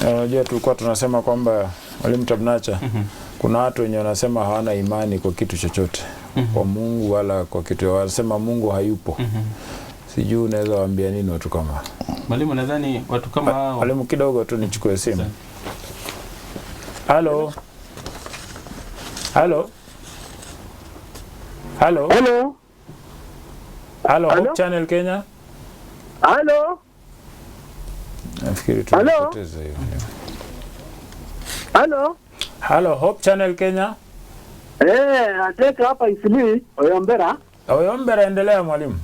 unajua tulikuwa tunasema kwamba walimu Tabnacha, kuna watu wenye wanasema hawana imani kwa kitu chochote, kwa Mungu wala kwa kitu, wanasema Mungu hayupo. Sijui unaweza waambia nini watu kama? Mwalimu, nadhani watu kama hao. Mwalimu, kidogo tu nichukue simu. Halo. Halo. Halo. Hello. Halo, Hope Channel Kenya. Halo. Nafikiri tunapoteza hiyo. Halo. Halo, Hope Channel Kenya. Ateka hapa Isili, Oyombera. Oyombera, endelea mwalimu.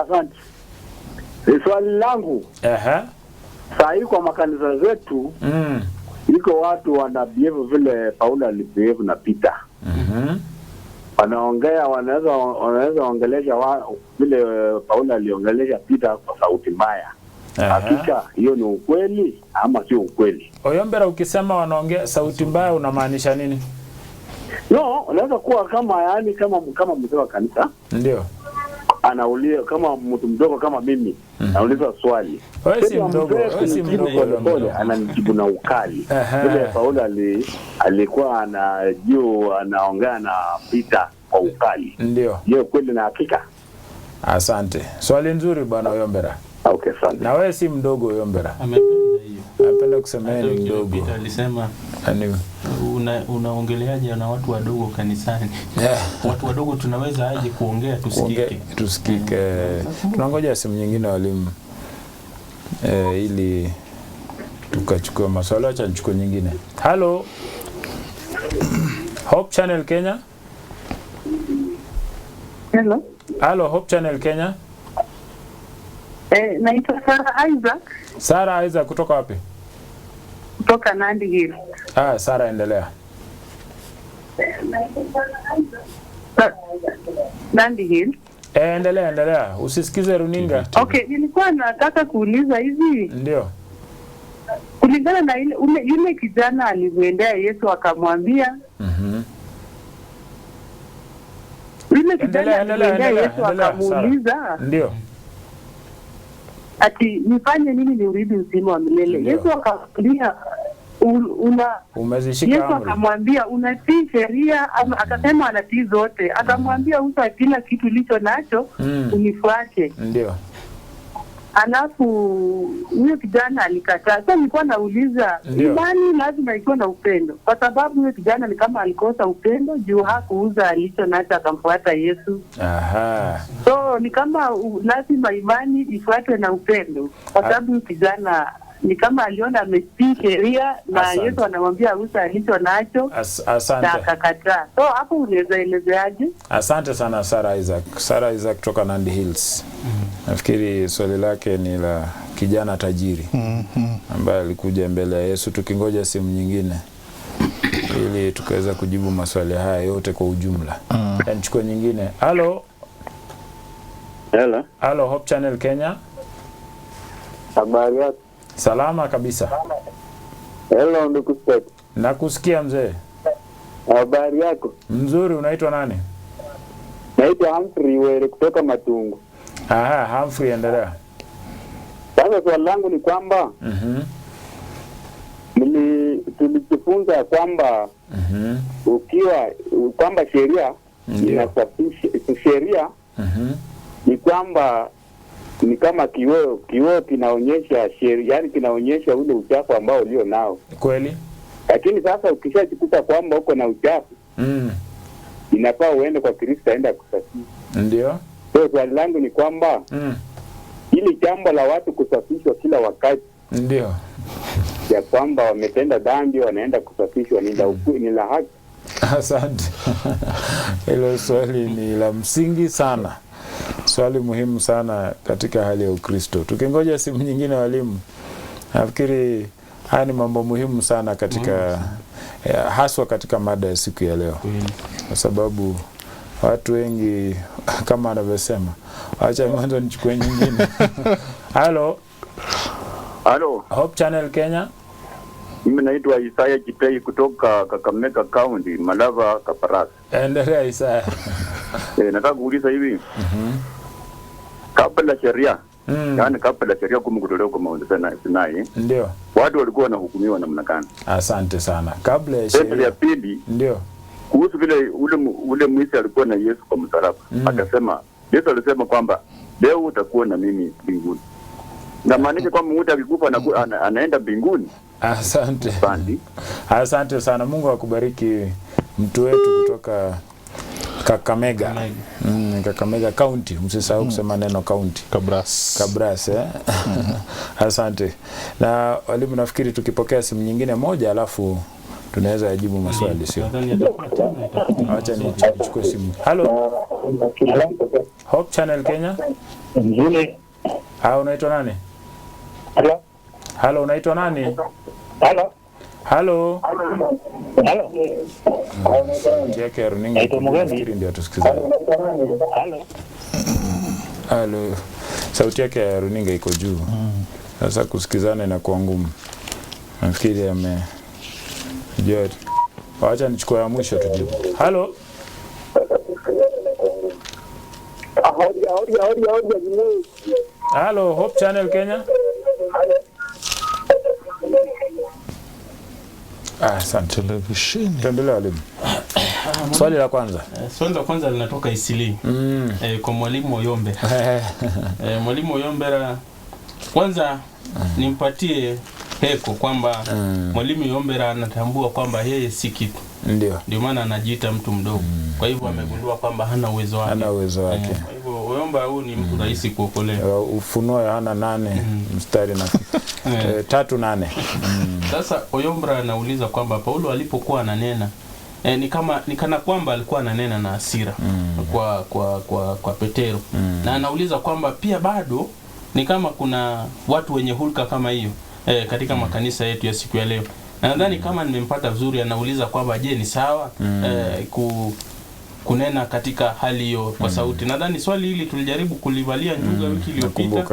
Asante. Swali langu. Saa hii kwa makanisa zetu, iko watu wana behave vile Paulo alibehave na Peter. Wanaongea, wanaweza ongelesha vile Paulo aliongelesha Peter kwa sauti mbaya. Hakika hiyo ni ukweli ama sio ukweli? Oyombera, ukisema wanaongea sauti mbaya unamaanisha nini? No, unaweza kuwa kama yani kama mzee wa kanisa. Ndio. Anauliza kama mtu mdogo kama mimi, anauliza swali. Wewe si mdogo, wewe si mdogo, ananijibu na ukali. Vile Paulo alikuwa anaongea na Peter kwa ukali. Ndio. Hiyo kweli na hakika? Asante. Swali nzuri bwana Oyombera. Okay, asante. Na wewe si mdogo Oyombera. Amependa hiyo. Napenda kusema ni mdogo. Peter alisema unaongeleaje na watu wadogo kanisani? Watu wadogo tunaweza aje kuongea tusikike? Tunangoja simu nyingine walimu. Ili tukachukua maswali, acha nichukue nyingine. Hello. Hope Channel Kenya. Hello. Hello, Hope Channel Kenya. Naitwa Sarah Isaac. Sarah Isaac kutoka wapi? Kutoka Nandi Hills. Sarah, endelea. Nandi Hills. Endelea. Usisikize runinga. Okay, nilikuwa nataka kuuliza hivi. Ndio. Kulingana na yule kijana alimwendea Yesu akamwambia. Yule kijana alimwendea Yesu akamuuliza. Ndio. Ati nifanye nini ni urithi uzima wa milele? Yesu akamwambia umezishika amri. Yesu akamwambia unatii sheria, akasema anatii zote. Akamwambia usa kila kitu ulicho nacho unifuate. Ndio. Alafu huyo kijana alikataa. Sasa nilikuwa nauliza, imani lazima ikuwe na upendo, kwa sababu huyo kijana ni kama alikosa upendo juu hakuuza alicho nacho akamfuata Yesu. So ni kama lazima imani ifuatwe na upendo, kwa sababu huyo kijana ni kama aliona ametii sheria na Yesu anamwambia usa alicho nacho. Asante. Na akakataa. So hapo unaweza elezeaje? Asante sana Sarah Isaac. Sarah Isaac kutoka Nandi Hills. Nafikiri swali lake ni la kijana tajiri ambaye alikuja mbele ya Yesu. Tukingoja simu nyingine ili tukaweza kujibu maswali haya yote kwa ujumla. Nichukue nyingine. Hello. Hello, Hope Channel Kenya. Habari yako? Salama kabisa. Hello, ndugu. Nakusikia mzee. Habari yako? Mzuri, unaitwa nani? Naitwa Humphrey Were kutoka Matungu. Humphrey, endelea. Sasa swali langu ni kwamba tulijifunza kwamba kwamba sheria inasafisha sheria, ni kwamba ni kama kioo kinaonyesha sheria, yani kinaonyesha ule uchafu ambao ulio nao. Kweli? Lakini sasa ukishajikuta kwamba uko na uchafu, inafaa uende kwa Kristo aende kusafisha. Ndio. So swali langu ni kwamba hili jambo la watu kusafishwa kila wakati, ndio, ya kwamba wametenda dhambi, wanaenda kusafishwa, ni la haki. Asante. Hilo swali ni la msingi sana, swali muhimu sana katika hali ya Ukristo. Tukingoja simu nyingine, walimu, nafikiri haya ni mambo muhimu sana katika haswa katika mada ya siku ya leo, kwa sababu watu wengi kama anavyosema, acha mwanzo nichukue nyingine. Halo. Hope Channel Kenya. Mimi naitwa Isaya Chitei kutoka Kakamega County, Malava, Kaparas. Endelea Isaya. Nataka kuuliza hivi. Kabla sheria, yani kabla sheria kutolewa kwa Mount Sinai, ndio watu walikuwa wanahukumiwa namna gani? Asante sana. Kabla ya sheria ya pili, ndio kuhusu vile ule mwisi alikuwa na Yesu kwa msalaba. Akasema, Yesu alisema kwamba leo utakuwa na mimi mbinguni. Na maanisha kwamba mtu akikufa anaenda mbinguni. Asante. Asante sana. Mungu akubariki mtu wetu kutoka Kakamega. Kakamega County. Msisahau kusema neno county. Kabras. Asante. Na walimu, nafikiri tukipokea simu nyingine moja alafu tunaweza ajibu maswali, sio? Acha nichukue simu. Halo. Hope Channel Kenya. Nzuri. Unaitwa nani? Halo, unaitwa nani? Halo. Jeke runinga. Nafikiri ndio tusikizane. Halo. Sauti yake ya runinga iko juu. Sasa kusikizana inakuwa ngumu. Nafikiri Jod. Wacha nichukue ya mwisho tujibu. Halo. Halo, Hope Channel Kenya. Asante. Televisheni. Tuendelea walimu. Swali la kwanza. Swali la kwanza linatoka Isili. Kwa mwalimu Oyombe. Mwalimu Oyombe, kwanza nimpatie heko kwamba mwalimu Oyombe anatambua kwamba yeye si kitu. Ndio maana anajiita mtu mdogo. Kwa hivyo amegundua kwamba hana uwezo wake. Kwa hivyo Oyombe huyu ni mtu rahisi kuokolewa. Ufunuo Yohana 8 mstari na 3:8. Sasa Oyombe anauliza kwamba Paulo alipokuwa ananena ni kana kwamba alikuwa ananena na hasira kwa Petero. Na anauliza kwamba pia bado ni kama kuna watu wenye hulka kama hiyo katika makanisa yetu ya siku ya leo. Na nadhani kama nimempata vizuri, anauliza kwamba je, ni sawa kunena katika hali hiyo kwa sauti. Nadhani swali hili tulijaribu kulivalia njuga wiki iliyopita.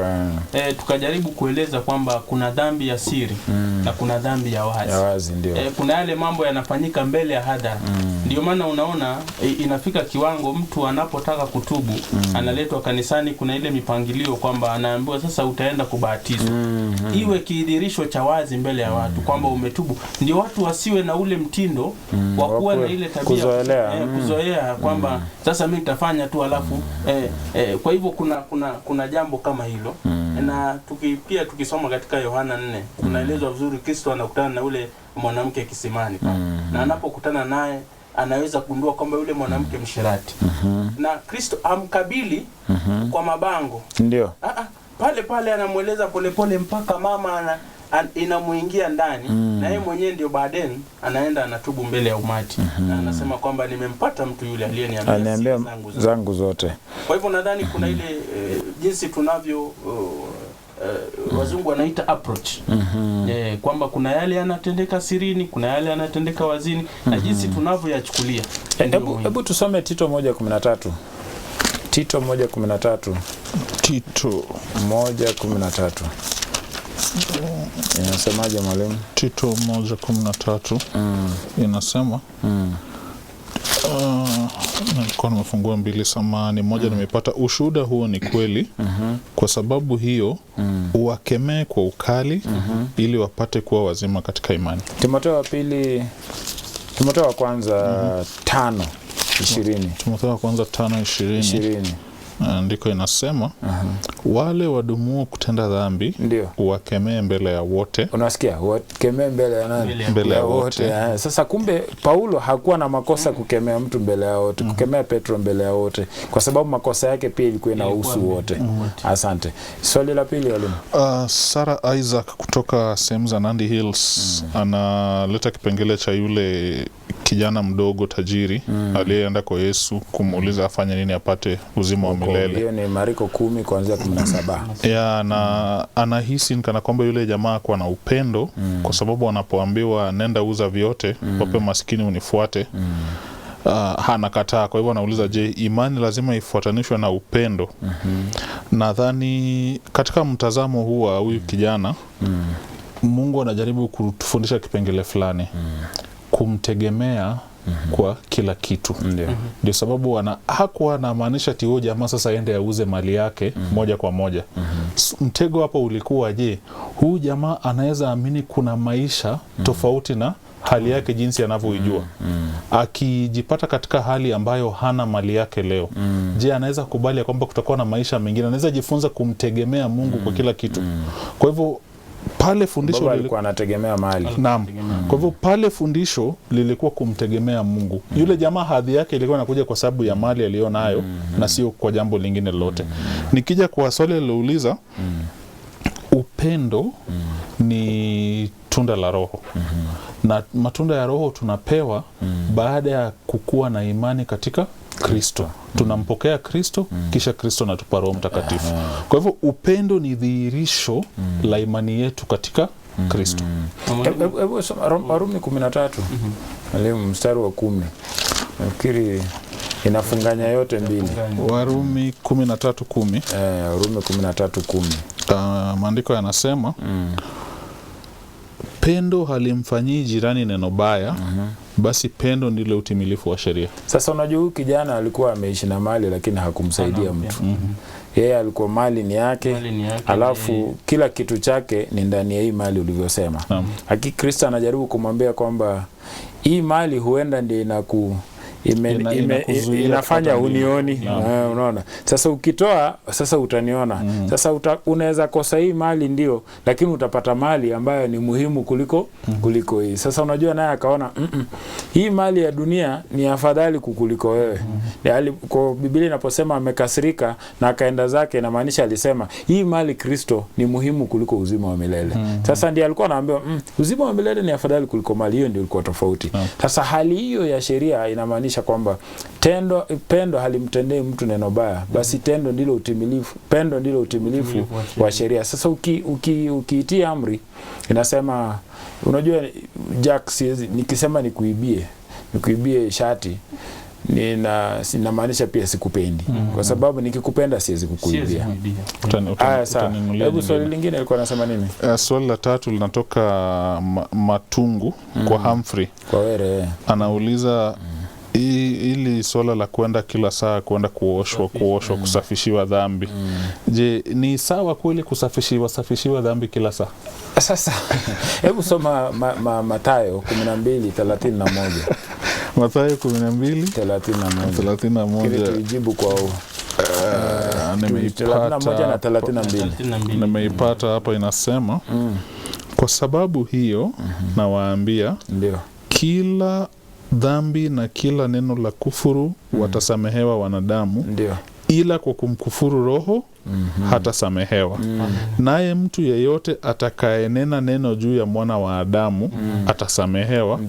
Tukajaribu kueleza kwamba kuna dhambi ya siri na kuna dhambi ya wazi. Kuna yale mambo yanafanyika mbele ya hadhara. Ndio maana unaona inafika kiwango mtu anapotaka kutubu analetwa kanisani, kuna ile mipangilio kwamba anaambiwa sasa utaenda kubatizwa. Iwe kiidhirisho cha wazi mbele ya watu kwamba umetubu. Ndio watu wasiwe na ule mtindo wa kuwa na ile tabia kuzoea kwamba sasa mimi nitafanya tu alafu kwa hivyo kuna jambo kama hilo. Na pia tukisoma katika Yohana 4 tunaelezwa vizuri Kristo anakutana na ule mwanamke kisimani na anapokutana naye anaweza kugundua kwamba yule mwanamke mshirati. Na Kristo amkabili kwa mabango. Ndio. Pale anamueleza polepole mpaka mama inamuingia ndani na yeye mwenyewe ndio baadaye anaenda anatubu mbele ya umati na anasema kwamba nimempata mtu yule aliyeniambia zangu zote. Kwa hivyo nadhani kuna ile jinsi tunavyo wazungu wanaita approach. Kwamba kuna yale yanatendeka sirini, kuna yale yanatendeka wazini na jinsi tunavyoyachukulia. Hebu tusome Tito 1:13. Tito 1:13. Tito 1:13. Inasemaje mwalimu? Tito 1:13 inasema nilikuwa nimefungua 2 samani moja nimepata. Ushuhuda huo ni kweli, kwa sababu hiyo uwakemee kwa ukali ili wapate kuwa wazima katika imani. Timotheo wa kwanza 5:20. Timotheo wa kwanza 5:20. Andiko inasema wale wadumuo kutenda dhambi Ndio. wakemee mbele ya wote. Unasikia? Wakemee mbele ya nani? Mbele ya wote. Sasa kumbe Paulo hakuwa na makosa kukemea mtu mbele ya wote, kukemea Petro mbele ya wote, kwa sababu makosa yake pia ilikuwa inahusu wote. Asante. Swali la pili walimu. Sarah Isaac kutoka sehemu za Nandi Hills analeta kipengele cha yule kijana mdogo tajiri aliyeenda kwa Yesu kumuuliza afanye nini apate uzima wa milele. Hiyo ni Marko 10 kuanzia 17. Na anahisi kana kwamba yule jamaa kwa na upendo kwa sababu anapoambiwa nenda uza vyote wape maskini unifuate, anakataa. Kwa hivyo anauliza, je, imani lazima ifuatanishwe na upendo? Nadhani katika mtazamo huu wa huyu kijana Mungu anajaribu kutufundisha kipengele fulani, kumtegemea kwa kila kitu. Ndio sababu hakuwa anamaanisha ati huyo jamaa sasa aende auze mali yake moja kwa moja. Mtego hapo ulikuwa, je, huyu jamaa anaweza amini kuna maisha tofauti na hali yake jinsi anavyoijua? Akijipata katika hali ambayo hana mali yake leo, je, anaweza kubali kwamba kutakuwa na maisha mengine? Anaweza jifunza kumtegemea Mungu kwa kila kitu. Kwa hivyo pale fundisho alikuwa anategemea mali. Naam. Kwa hivyo pale fundisho lilikuwa kumtegemea Mungu. Yule jamaa hadhi yake ilikuwa inakuja kwa sababu ya mali aliyonayo na sio kwa jambo lingine lolote. Nikija kwa swali lilouliza, upendo ni tunda la Roho. Na matunda ya Roho tunapewa baada ya kukua na imani katika Kristo. Tunampokea Kristo, kisha Kristo anatupa Roho Mtakatifu. Kwa hivyo upendo ni dhihirisho la imani yetu katika Kristo. Hebu soma Warumi 13. Mwalimu, mstari wa 10. Nafikiri inafunganya yote mbili. Warumi 13:10. Warumi 13:10. Maandiko yanasema pendo halimfanyii jirani neno baya, basi pendo ndilo utimilifu wa sheria. Sasa unajua huyu kijana alikuwa ameishi na mali lakini hakumsaidia mtu. Yeye alikuwa mali ni yake, alafu kila kitu chake ni ndani ya hii mali ulivyosema. Hakika Kristo anajaribu kumwambia kwamba hii mali huenda ndio inafanya unioni. Unaona? Sasa ukitoa, sasa utaniona. Sasa unaweza kosa hii mali ndio, lakini utapata mali ambayo ni muhimu kuliko hii. Sasa unajua naye akaona hii mali ya dunia ni afadhali kukuliko wewe. Kwa Biblia inaposema amekasirika na akaenda zake, inamaanisha alisema hii mali Kristo ni muhimu kuliko uzima wa milele. Sasa ndiye alikuwa anaambiwa uzima wa milele ni afadhali kuliko mali. Hiyo ndio ilikuwa tofauti. Sasa hali hiyo ya sheria inamaanisha kwamba pendo halimtendei mtu neno baya, basi pendo ndilo utimilifu wa sheria. Sasa ukiitia amri inasema, unajua Jack, nikisema nikuibie shati inamaanisha pia sikupendi, kwa sababu nikikupenda siwezi kukuibia. Sasa hebu swali lingine alikuwa anasema nini? Swali la 3 linatoka Matungu kwa Humphrey. Kwa Were. Anauliza ili swala la kwenda kila saa kwenda kuoshwa kusafishiwa dhambi. Je, ni sawa kweli kusafishiwa dhambi kila saa? Sasa hebu soma Mathayo 12:31. Mathayo 12:31. Kile tulijibu kwa nimeipata hapa, inasema kwa sababu hiyo nawaambia, kila dhambi na kila neno la kufuru watasamehewa wanadamu, ila kwa kumkufuru Roho hatasamehewa. Naye mtu yeyote atakayenena neno juu ya mwana wa Adamu atasamehewa,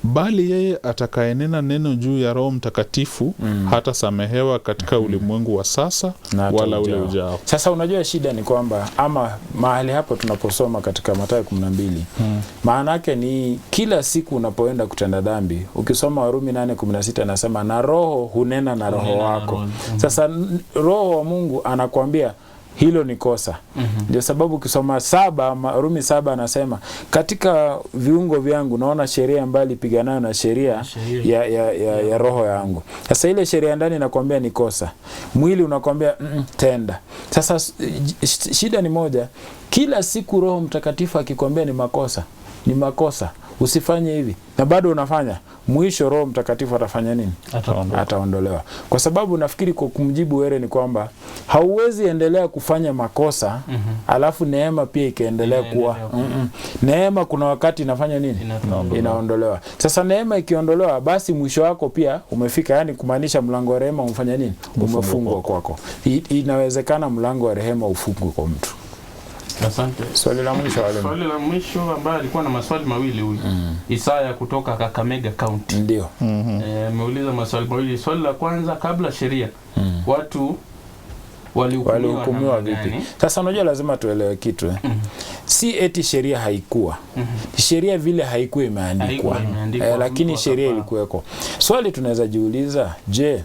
bali yeye atakayenena neno juu ya Roho Mtakatifu hatasamehewa katika ulimwengu wa sasa wala ule ujao. Sasa unajua shida ni kwamba, ama mahali hapo tunaposoma katika Mathayo 12, maana yake ni kila siku unapoenda kutenda dhambi. Ukisoma Warumi 8:16 anasema na Roho hunena na roho wako. Sasa Roho wa Mungu anakuambia hilo ni kosa. Ndio sababu ukisoma Warumi 7 anasema katika viungo vyangu naona sheria ambayo ipiganayo na sheria ya roho yangu. Sasa ile sheria ndani inakwambia ni kosa, mwili unakwambia tenda. Sasa shida ni moja, kila siku Roho Mtakatifu akikwambia ni makosa, usifanye hivi, na bado unafanya, mwisho Roho Mtakatifu atafanya nini? Ataondolewa. Kwa sababu nafikiri kwa kumjibu wewe ni kwamba hauwezi endelea kufanya makosa alafu neema pia ikaendelea kuwa neema kuna wakati inafanya nini? Inaondolewa. Sasa neema ikiondolewa, basi mwisho wako pia umefika, yani kumaanisha mlango wa rehema umefanya nini? Umefungwa kwako. Inawezekana mlango wa rehema ufungwe kwa mtu. Asante. Swali la mwisho wale. Swali la mwisho ambaye alikuwa na maswali mawili huyu. Isaya kutoka Kakamega County. Ndio. Ameuliza maswali mawili. Swali la kwanza, kabla sheria watu walihukumiwa vipi? Sasa unajua lazima tuelewe kitu si eti sheria haikuwa. Sheria vile haikuwa imeandikwa. Lakini sheria ilikuweko. Swali tunaweza jiuliza, je,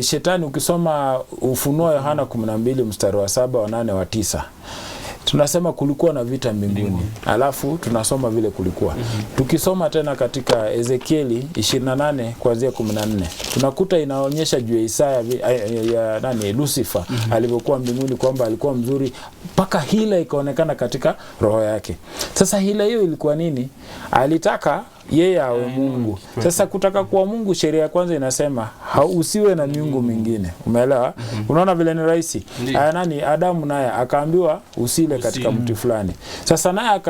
shetani ukisoma Ufunuo Yohana 12 mstari wa 7 wa 8 wa 9 tunasema kulikuwa na vita mbinguni. Alafu tunasoma vile kulikuwa. Tukisoma tena katika Ezekieli 28 kuanzia 14 tunakuta inaonyesha juu ya Isaya ya Lucifer alivyokuwa mbinguni kwamba alikuwa mzuri mpaka hila ikaonekana katika roho yake. Sasa hila hiyo ilikuwa nini? Alitaka yeye awe Mungu. Sasa kutaka kuwa Mungu, sheria ya kwanza inasema usiwe na miungu mingine. Umeelewa? Unaona vile ni rahisi. Adamu naye akaambiwa usile katika mti fulani. Sasa naye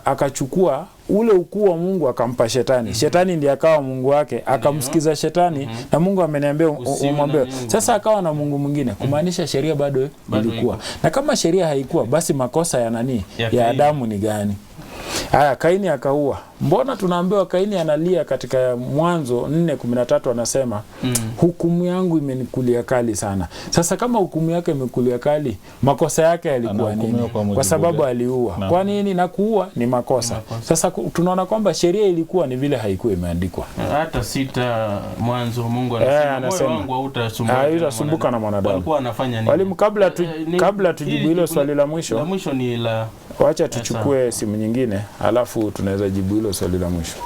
akachukua ule ukuu wa Mungu akampa shetani. Shetani ndiye akawa Mungu wake, akamsikiza shetani na Mungu ameniambia umwambie. Sasa akawa na Mungu mwingine. Kumaanisha sheria bado ilikuwa. Na kama sheria haikuwa, basi makosa ya nani? Ya Adamu ni gani? Haya, Kaini akaua. Mbona tunaambiwa Kaini analia katika Mwanzo 4:13 anasema hukumu yangu imenikulia kali sana. Sasa kama hukumu yake imekulia kali, makosa yake yalikuwa nini? Kwa sababu aliua. Kwa nini? Na kuua ni makosa. Sasa tunaona kwamba sheria ilikuwa ni vile haikuwa imeandikwa. Hata 6 Mwanzo Mungu anasema moyo wangu hautasumbuka na mwanadamu. Walikuwa wanafanya nini? Walimu, kabla tujibu hilo swali la mwisho. La mwisho ni la wacha tuchukue simu nyingine alafu tunaweza jibu hilo swali la mwisho.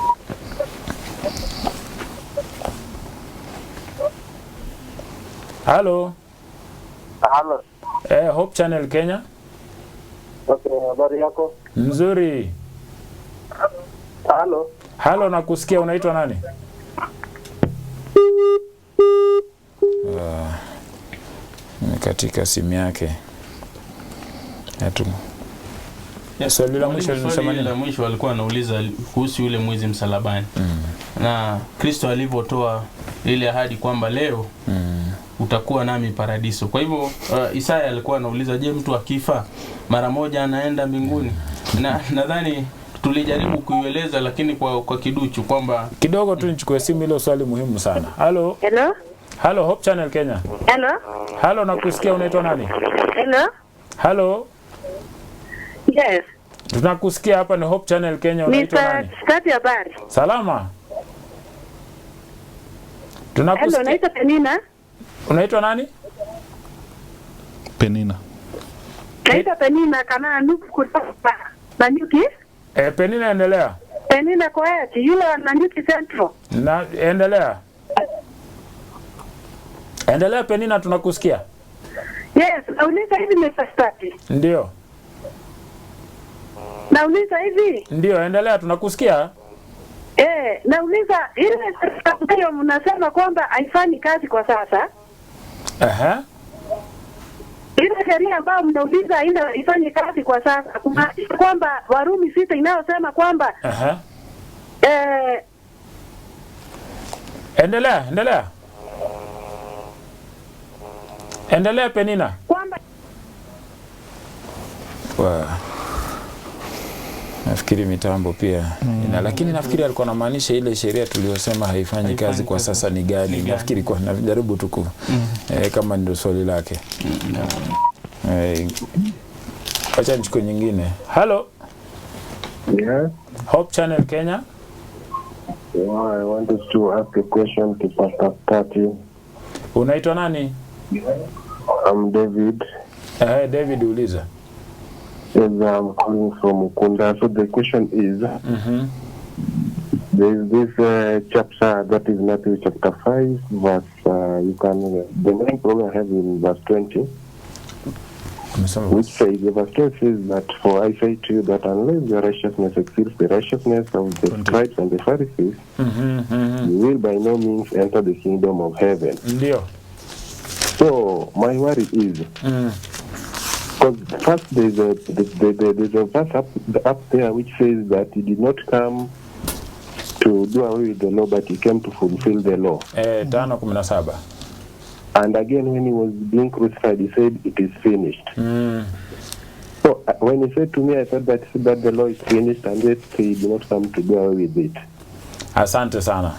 Halo. Halo. Hope Channel Kenya. Okay, habari yako? Nzuri. Halo. Halo, nakusikia. Unaitwa nani? Katika simu yake. Swali la mwisho linasema nini? La mwisho alikuwa anauliza kuhusu yule mwizi msalabani. Na Kristo alivyotoa ile ahadi kwamba leo utakuwa nami paradiso. Kwa hivyo Isaya alikuwa anauliza, je, mtu akifa mara moja anaenda mbinguni? Na nadhani tulijaribu kuieleza lakini kwa kiduchu kwamba kidogo tu nichukue simu, hilo swali muhimu sana. Halo. Hello. Halo, Hope Channel Kenya. Hello. Halo, nakusikia. Unaitwa nani? Hello. Halo. Yes. Tunakusikia, hapa ni Hope Channel Kenya. Unaitwa nani? Stati habari. Salama. Tunakusikia. Hello, naitwa Penina. Unaitwa nani? Penina. Naitwa Penina kana nuku kutoka Nanyuki. Penina, endelea. Penina Koeti, yule wa Nanyuki Central. Na endelea. Endelea Penina, tunakusikia. Yes, nauliza hivi Mr. Stati. Ndio. Nauliza hivi. Ndio, endelea, tunakusikia. Nauliza ile serikali mnasema kwamba haifanyi kazi kwa sasa. Ile sheria ambayo mnauliza ina ifanye kazi kwa sasa. Kumaanisha kwamba Warumi 6 inayosema kwamba Endelea Penina. Kwamba nafikiri mitambo pia lakini nafikiri alikuwa anamaanisha ile sheria tuliyosema haifanyi kazi kwa sasa ni gani? Nafikiri kwa najaribu tu kama ndio swali lake. Acha nichukue nyingine. Hello. Yes. Hope Channel Kenya. I wanted to ask a question to Pastor Tati. Unaitwa nani? I'm David. David, uliza. Yes, I'm calling from Ukunda. So the question is, there is this chapter that is Matthew chapter 5, verse, the main problem I have in verse 20. which says, the verse 12 says that, for I say to you that unless your righteousness exceeds the righteousness of the scribes and the Pharisees, you will by no means enter the kingdom of heaven. So my worry is, because first there's a verse up there which says that he did not come to do away with the law, but he came to fulfill the law. 5:17. And again, when he was being crucified, he said, it is finished. So when he said to me, I thought that the law is finished, and yet he did not come to do away with it. Asante sana.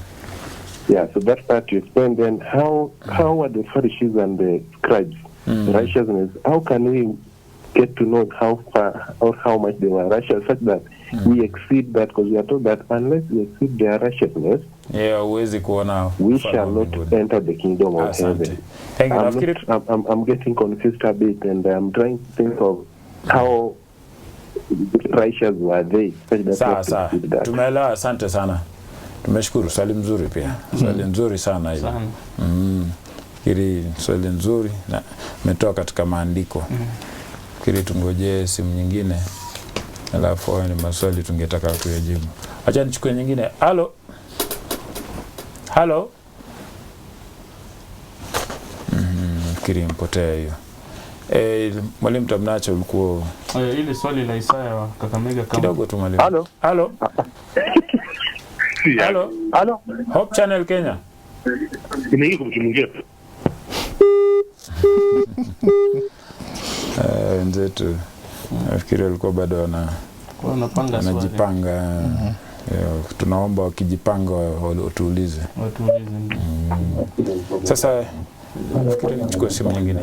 Yeah, so that part you explained. Then how are the Pharisees and the scribes, righteousness, how can we get to know how far or how much they were righteous, such that we exceed that? Because we are told that unless we exceed their righteousness, we shall not enter the kingdom of heaven. Thank you. I'm getting confused a bit, and I'm trying to think of how righteous were they. Sawa. Tumeelewa, asante sana. Tumeshukuru, swali mzuri pia. Swali nzuri sana hili. Kiri swali nzuri na umetoa katika maandiko. Kiri tungojee simu nyingine. Alafu ni maswali tungetaka tuyajibu. Acha nichukue nyingine. Halo. Kiri mpotea hiyo. Mwalimu Tabnacha ulikuwa ile swali la Isaya wa Kakamega kama kidogo tu mwalimu. Halo. Hope Channel Kenya. Nimeingia kumchungulia. Nzetu. Nafikiri alikuwa bado anajipanga. Tunaomba wakijipanga watuulize. Sasa nafikiri nichukue simu nyingine.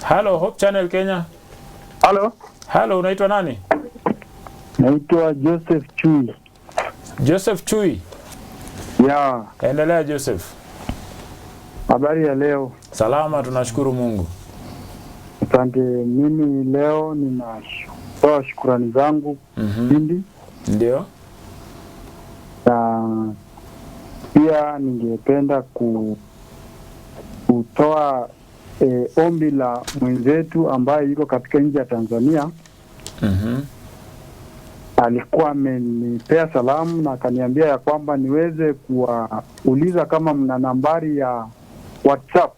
Halo Hope Channel Kenya. Halo, unaitwa nani? Naitwa Joseph Chui. Joseph Chui. Yeah. Endelea Joseph. Habari ya leo? Salama, tunashukuru Mungu. Asante. Mimi leo ninatoa shukrani zangu kipindi. Ndio. Pia ningependa kutoa ombi la mwenzetu ambaye yuko katika nchi ya Tanzania. Alikuwa amenipea salamu na akaniambia ya kwamba niweze kuuliza kama mna nambari ya WhatsApp.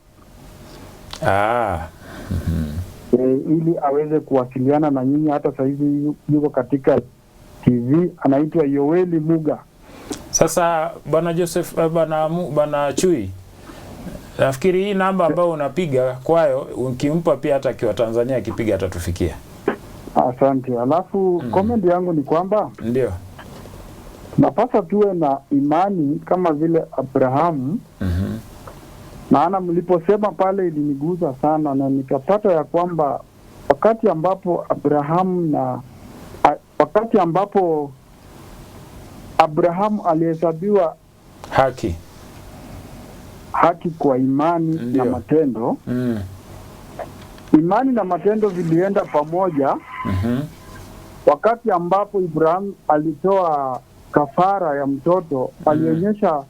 Ili aweze kuwasiliana na nyinyi. Hata sasa hivi yuko katika TV, anaitwa Yoeli Muga. Sasa bwana Joseph, bwana Chui, nafikiri hii namba ambayo unapiga kwayo ukimpa pia hata akiwa Tanzania akipiga atatufikia. Asante. Alafu comment yangu ni kwamba ndio napasa tuwe na imani kama vile Abrahamu. Maana mliposema pale iliniguza sana, na nikapata ya kwamba wakati ambapo Abrahamu alihesabiwa haki kwa imani na matendo. Imani na matendo vilienda pamoja. Wakati ambapo Ibrahim alitoa kafara ya mtoto, alionyesha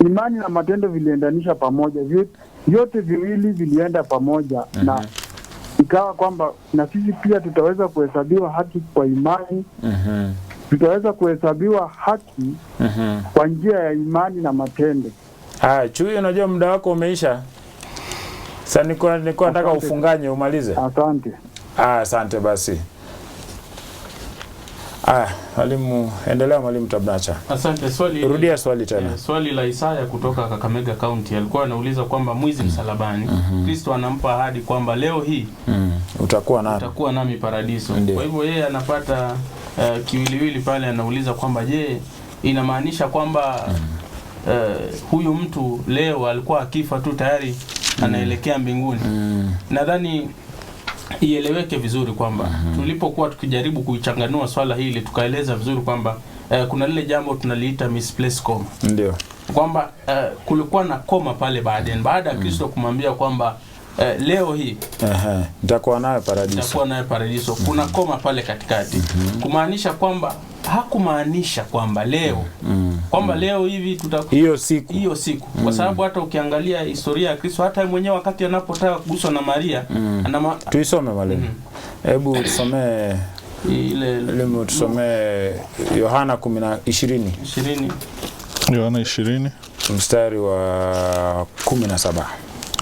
imani na matendo viliendanisha pamoja. Vyote viwili vilienda pamoja. Na ikawa kwamba na sisi pia tutaweza kuhesabiwa haki kwa imani. Tutaweza kuhesabiwa haki kwa njia ya imani na matendo. Chui, unajua muda wako umeisha. Sasa nilikuwa nataka ufunganye umalize. Asante. Asante basi. Mwalimu, endelea mwalimu Tabnacha. Asante. Rudia swali tena. Swali la Isaya kutoka Kakamega County alikuwa anauliza kwamba mwizi msalabani, Kristo anampa ahadi kwamba leo hii utakuwa nami paradiso. Kwa hivyo yeye anapata kiwiliwili pale, anauliza kwamba je, inamaanisha kwamba huyu mtu leo alikuwa akifa tu tayari anaelekea mbinguni? Nadhani ieleweke vizuri kwamba tulipokuwa tukijaribu kuichanganua swala hili tukaeleza vizuri kwamba kuna lile jambo tunaliita misplaced comma. Ndio. Kwamba kulikuwa na koma pale baada ya Kristo kumwambia kwamba leo hii nitakuwa naye paradiso. Kuna koma pale katikati. Kumaanisha kwamba hakumaanisha kwamba leo kwamba leo hivi hiyo siku kwa sababu hata ukiangalia historia ya Kristo, hata mwenyewe wakati anapotaka kuguswa na Maria tuisome mwalimu. Hebu tusomee tusomee Yohana 20 Yohana 20 mstari wa 17.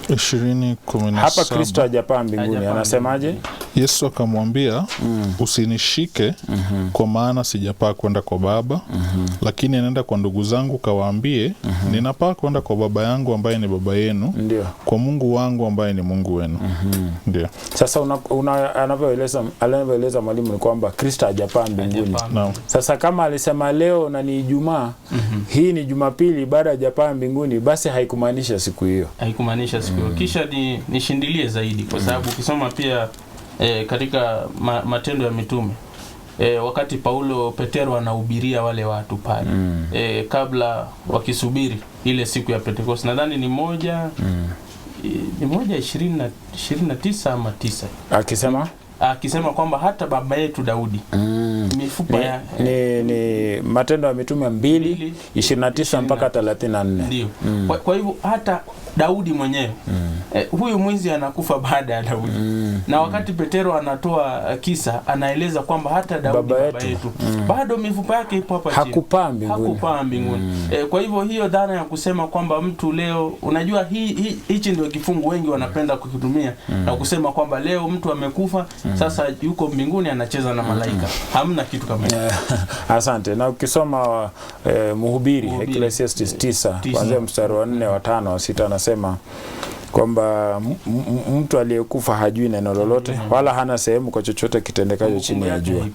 20:17. Hapa Kristo hajapaa mbinguni, anasemaje? Yesu akamwambia, usinishike kwa maana sijapaa kwenda kwa Baba, lakini nenda kwa ndugu zangu kawaambie, ninapaa kwenda kwa Baba yangu ambaye ni Baba yenu, kwa Mungu wangu ambaye ni Mungu wenu. Ndio. Sasa anavyoeleza mwalimu ni kwamba Kristo hajapaa mbinguni. Sasa kama alisema leo na ni Ijumaa, hii ni Jumapili baada hajapaa mbinguni, basi haikumaanisha siku hiyo. Haikumaanisha siku hiyo. Kisha nishindilie zaidi kwa sababu ukisoma pia katika Matendo ya Mitume, wakati Paulo Petero anahubiria wale watu pale, kabla wakisubiri ile siku ya Pentecost, nadhani ni moja 29 ama 9, akisema kwamba hata baba yetu Daudi mifupa ya ni Matendo ya Mitume 2:29 mpaka 34. Ndio. Kwa hivyo hata Daudi mwenyewe huyu mwizi anakufa baada ya Daudi. Na wakati Petero anatoa kisa, anaeleza kwamba hata Daudi baba yetu bado mifupa yake ipo hapa chini. Hakupaa mbinguni. Kwa hivyo hiyo dhana ya kusema kwamba mtu leo, unajua hichi ndio kifungu wengi wanapenda kukitumia na kusema kwamba leo mtu amekufa, sasa yuko mbinguni anacheza na malaika. Hamna kitu kama hicho. Asante. Na ukisoma Mhubiri Ecclesiastes 9 kuanzia mstari wa 4, wa 5, wa 6 anasema kwamba mtu aliyekufa hajui neno lolote wala hana sehemu kwa chochote kitendekacho chini ya jua.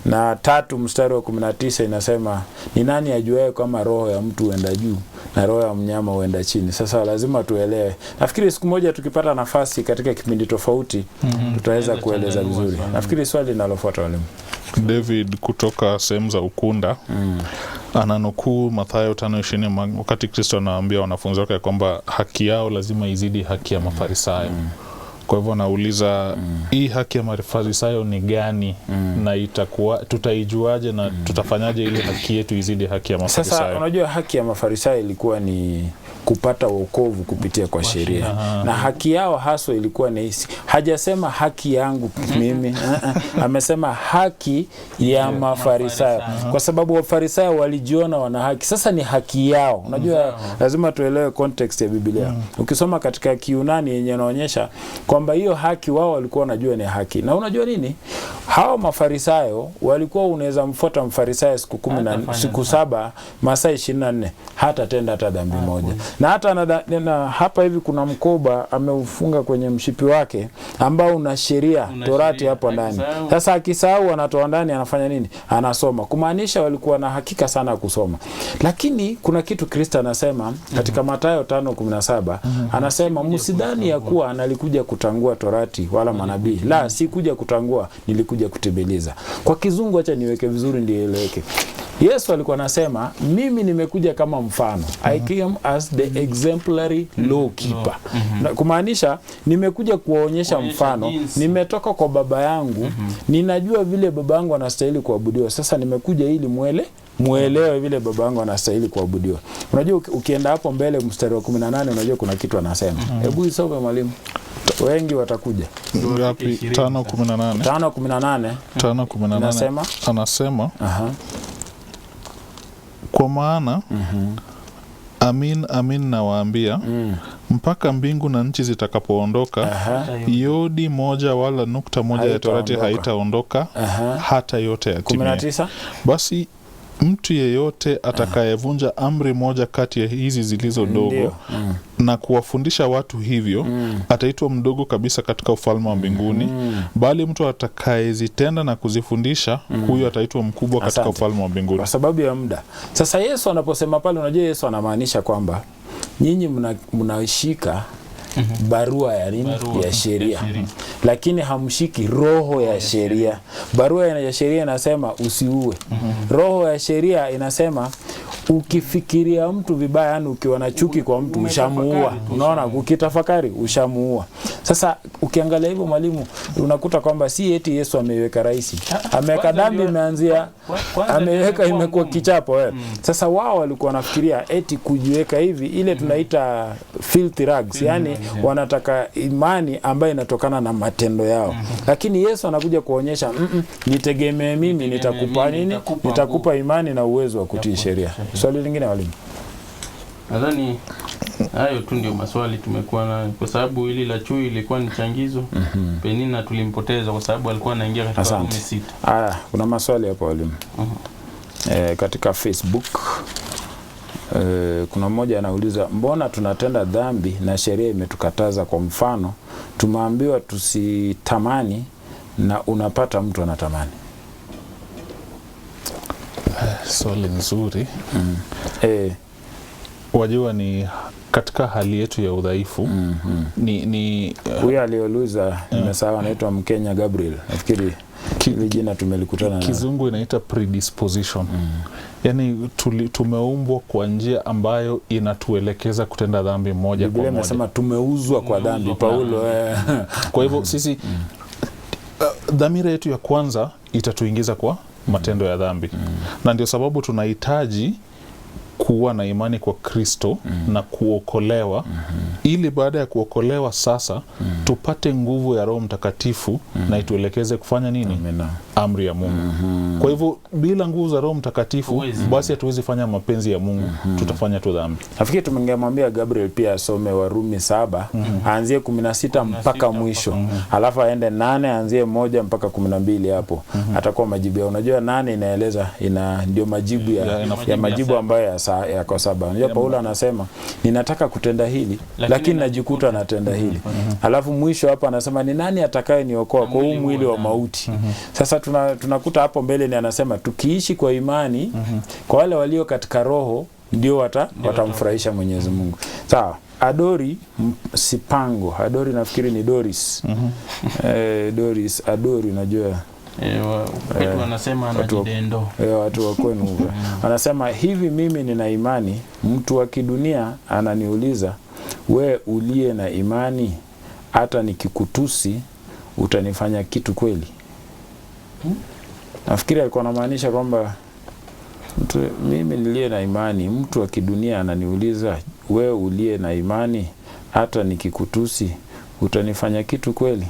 Na 3 mstari wa 19 inasema, ni nani ajuaye kama roho ya mtu huenda juu na roho ya mnyama huenda chini? Sasa lazima tuelewe. Nafikiri siku moja tukipata nafasi katika kipindi tofauti tutaweza kueleza vizuri. Nafikiri swali linalofuata walimu. David kutoka sehemu za Ukunda ananukuu Mathayo 5:20 wakati Kristo anawaambia wanafunzi wake kwamba haki yao lazima izidi haki ya Mafarisayo. Kwa hivyo nauliza, hii haki ya Mafarisayo ni gani? Na itakuwa tutaijuaje na tutafanyaje ili haki yetu izidi haki ya Mafarisayo? Sasa unajua haki ya Mafarisayo ilikuwa ni kupata wokovu kupitia kwa sheria. Na haki yao haswa ilikuwa ni hisi. Hajasema haki yangu mimi. Amesema haki ya Mafarisayo. Kwa sababu Wafarisayo walijiona wana haki. Sasa ni haki yao. Unajua lazima tuelewe context ya Biblia. Ukisoma katika Kiyunani yenye inaonyesha kwamba hiyo haki wao walikuwa wanajua ni haki. Na unajua nini? Hao Mafarisayo walikuwa unaweza mfuata Mfarisayo siku 7 masaa 24 hata tenda hata dhambi moja. Na hata na hapa hivi kuna mkoba ameufunga kwenye mshipi wake ambao una sheria Torati hapo ndani. Sasa akisahau anatoa ndani, anafanya nini? Anasoma. Kumaanisha walikuwa na hakika sana kusoma. Lakini kuna kitu Kristo anasema katika Mathayo 5:17, anasema msidhani ya kuwa analikuja kutangua Torati wala manabii. La, si kuja kutangua, nilikuja kutimiliza. Kwa Kizungu acha niweke vizuri ndio ieleweke. Yesu alikuwa anasema mimi nimekuja kama mfano. I came as the exemplary law keeper. Kumaanisha nimekuja kuwaonyesha mfano. Nimetoka kwa baba yangu. Ninajua vile baba yangu anastahili kuabudiwa. Sasa nimekuja ili muelewe vile baba yangu anastahili kuabudiwa. Unajua ukienda hapo mbele mstari wa 18 unajua kuna kitu anasema. Hebu isome mwalimu. Wengi watakuja. Ngapi? 5:18. 5:18 anasema kwa maana amin amin nawaambia, mpaka mbingu na nchi zitakapoondoka, yodi moja wala nukta moja ya Torati haitaondoka hata yote yatimie. 19 Basi mtu yeyote atakayevunja amri moja kati ya hizi zilizo dogo na kuwafundisha watu hivyo, ataitwa mdogo kabisa katika ufalme wa mbinguni. Bali mtu atakayezitenda na kuzifundisha, huyo ataitwa mkubwa katika ufalme wa mbinguni. Kwa sababu ya muda. Sasa Yesu anaposema pale, unajua Yesu anamaanisha kwamba nyinyi mnashika barua ya nini? Ya sheria. Lakini hamshiki roho ya sheria. Barua ya sheria inasema usiue. Roho ya sheria inasema ukifikiria mtu vibaya, yani ukiwa na chuki kwa mtu ushamuua. Unaona, ukitafakari ushamuua. Sasa ukiangalia hivyo mwalimu, unakuta kwamba si eti Yesu ameiweka rahisi, ameweka dhambi imeanzia, ameweka imekuwa kichapo Sasa wao walikuwa wanafikiria eti kujiweka hivi, ile tunaita filthy rags, yani wanataka imani ambayo inatokana na matendo yao. Lakini Yesu anakuja kuonyesha nitegemee mimi, nitakupa nini? Nitakupa imani na uwezo wa kutii sheria. Swali lingine walimu? Nadhani hayo tu ndio maswali tumekuwa nayo, kwa sababu hili la chui ilikuwa ni changizo. Penina tulimpoteza kwa sababu alikuwa anaingia katika Warumi 6. Kuna maswali hapo walimu. Katika Facebook kuna mmoja anauliza, mbona tunatenda dhambi na sheria imetukataza? Kwa mfano tumeambiwa tusitamani na unapata mtu anatamani. Swali nzuri. Wajua ni katika hali yetu ya udhaifu. Huyu aliouliza nimesahau, anaitwa Mkenya Gabriel. Nafikiri ile jina tumelikutana na Kizungu inaita predisposition. Yani tumeumbwa kwa njia ambayo inatuelekeza kutenda dhambi moja kwa moja. Biblia inasema tumeuzwa kwa dhambi, Paulo. Kwa hivyo sisi dhamira yetu ya kwanza itatuingiza kwa matendo ya dhambi. Na ndio sababu tunahitaji kuwa na imani kwa Kristo na kuokolewa, ili baada ya kuokolewa sasa tupate nguvu ya Roho Mtakatifu na ituelekeze kufanya nini? Amri ya Mungu. Kwa hivyo bila nguvu za Roho Mtakatifu basi hatuwezi fanya mapenzi ya Mungu, tutafanya tu dhambi. Nafikiri tumengemwambia Gabriel pia asome Warumi 7 aanzie 16 mpaka mwisho, alafu aende 8 aanzie 1 mpaka 12 hapo. Atakuwa majibu ya, unajua 8 inaeleza ndio majibu ya majibu ambayo yako 7. Unajua Paulo anasema ninataka kutenda hili lakini najikuta natenda hili. Alafu mwisho hapa anasema ni nani atakaye niokoa kwa huu mwili wa mauti? Sasa tunakuta hapo mbele ni anasema tukiishi kwa imani kwa wale walio katika roho ndio watamfurahisha Mwenyezi Mungu. Sawa. Adori Sipango. Adori nafikiri ni Doris. Doris Adori, unajua watu wanasema anajidendo. Watu wa kwenu. Anasema hivi, mimi nina imani, mtu wa kidunia ananiuliza, we uliye na imani hata nikikutusi utanifanya kitu kweli? Nafikiri alikuwa anamaanisha kwamba mimi niliye na imani, mtu wa kidunia ananiuliza, we uliye na imani hata nikikutusi utanifanya kitu kweli?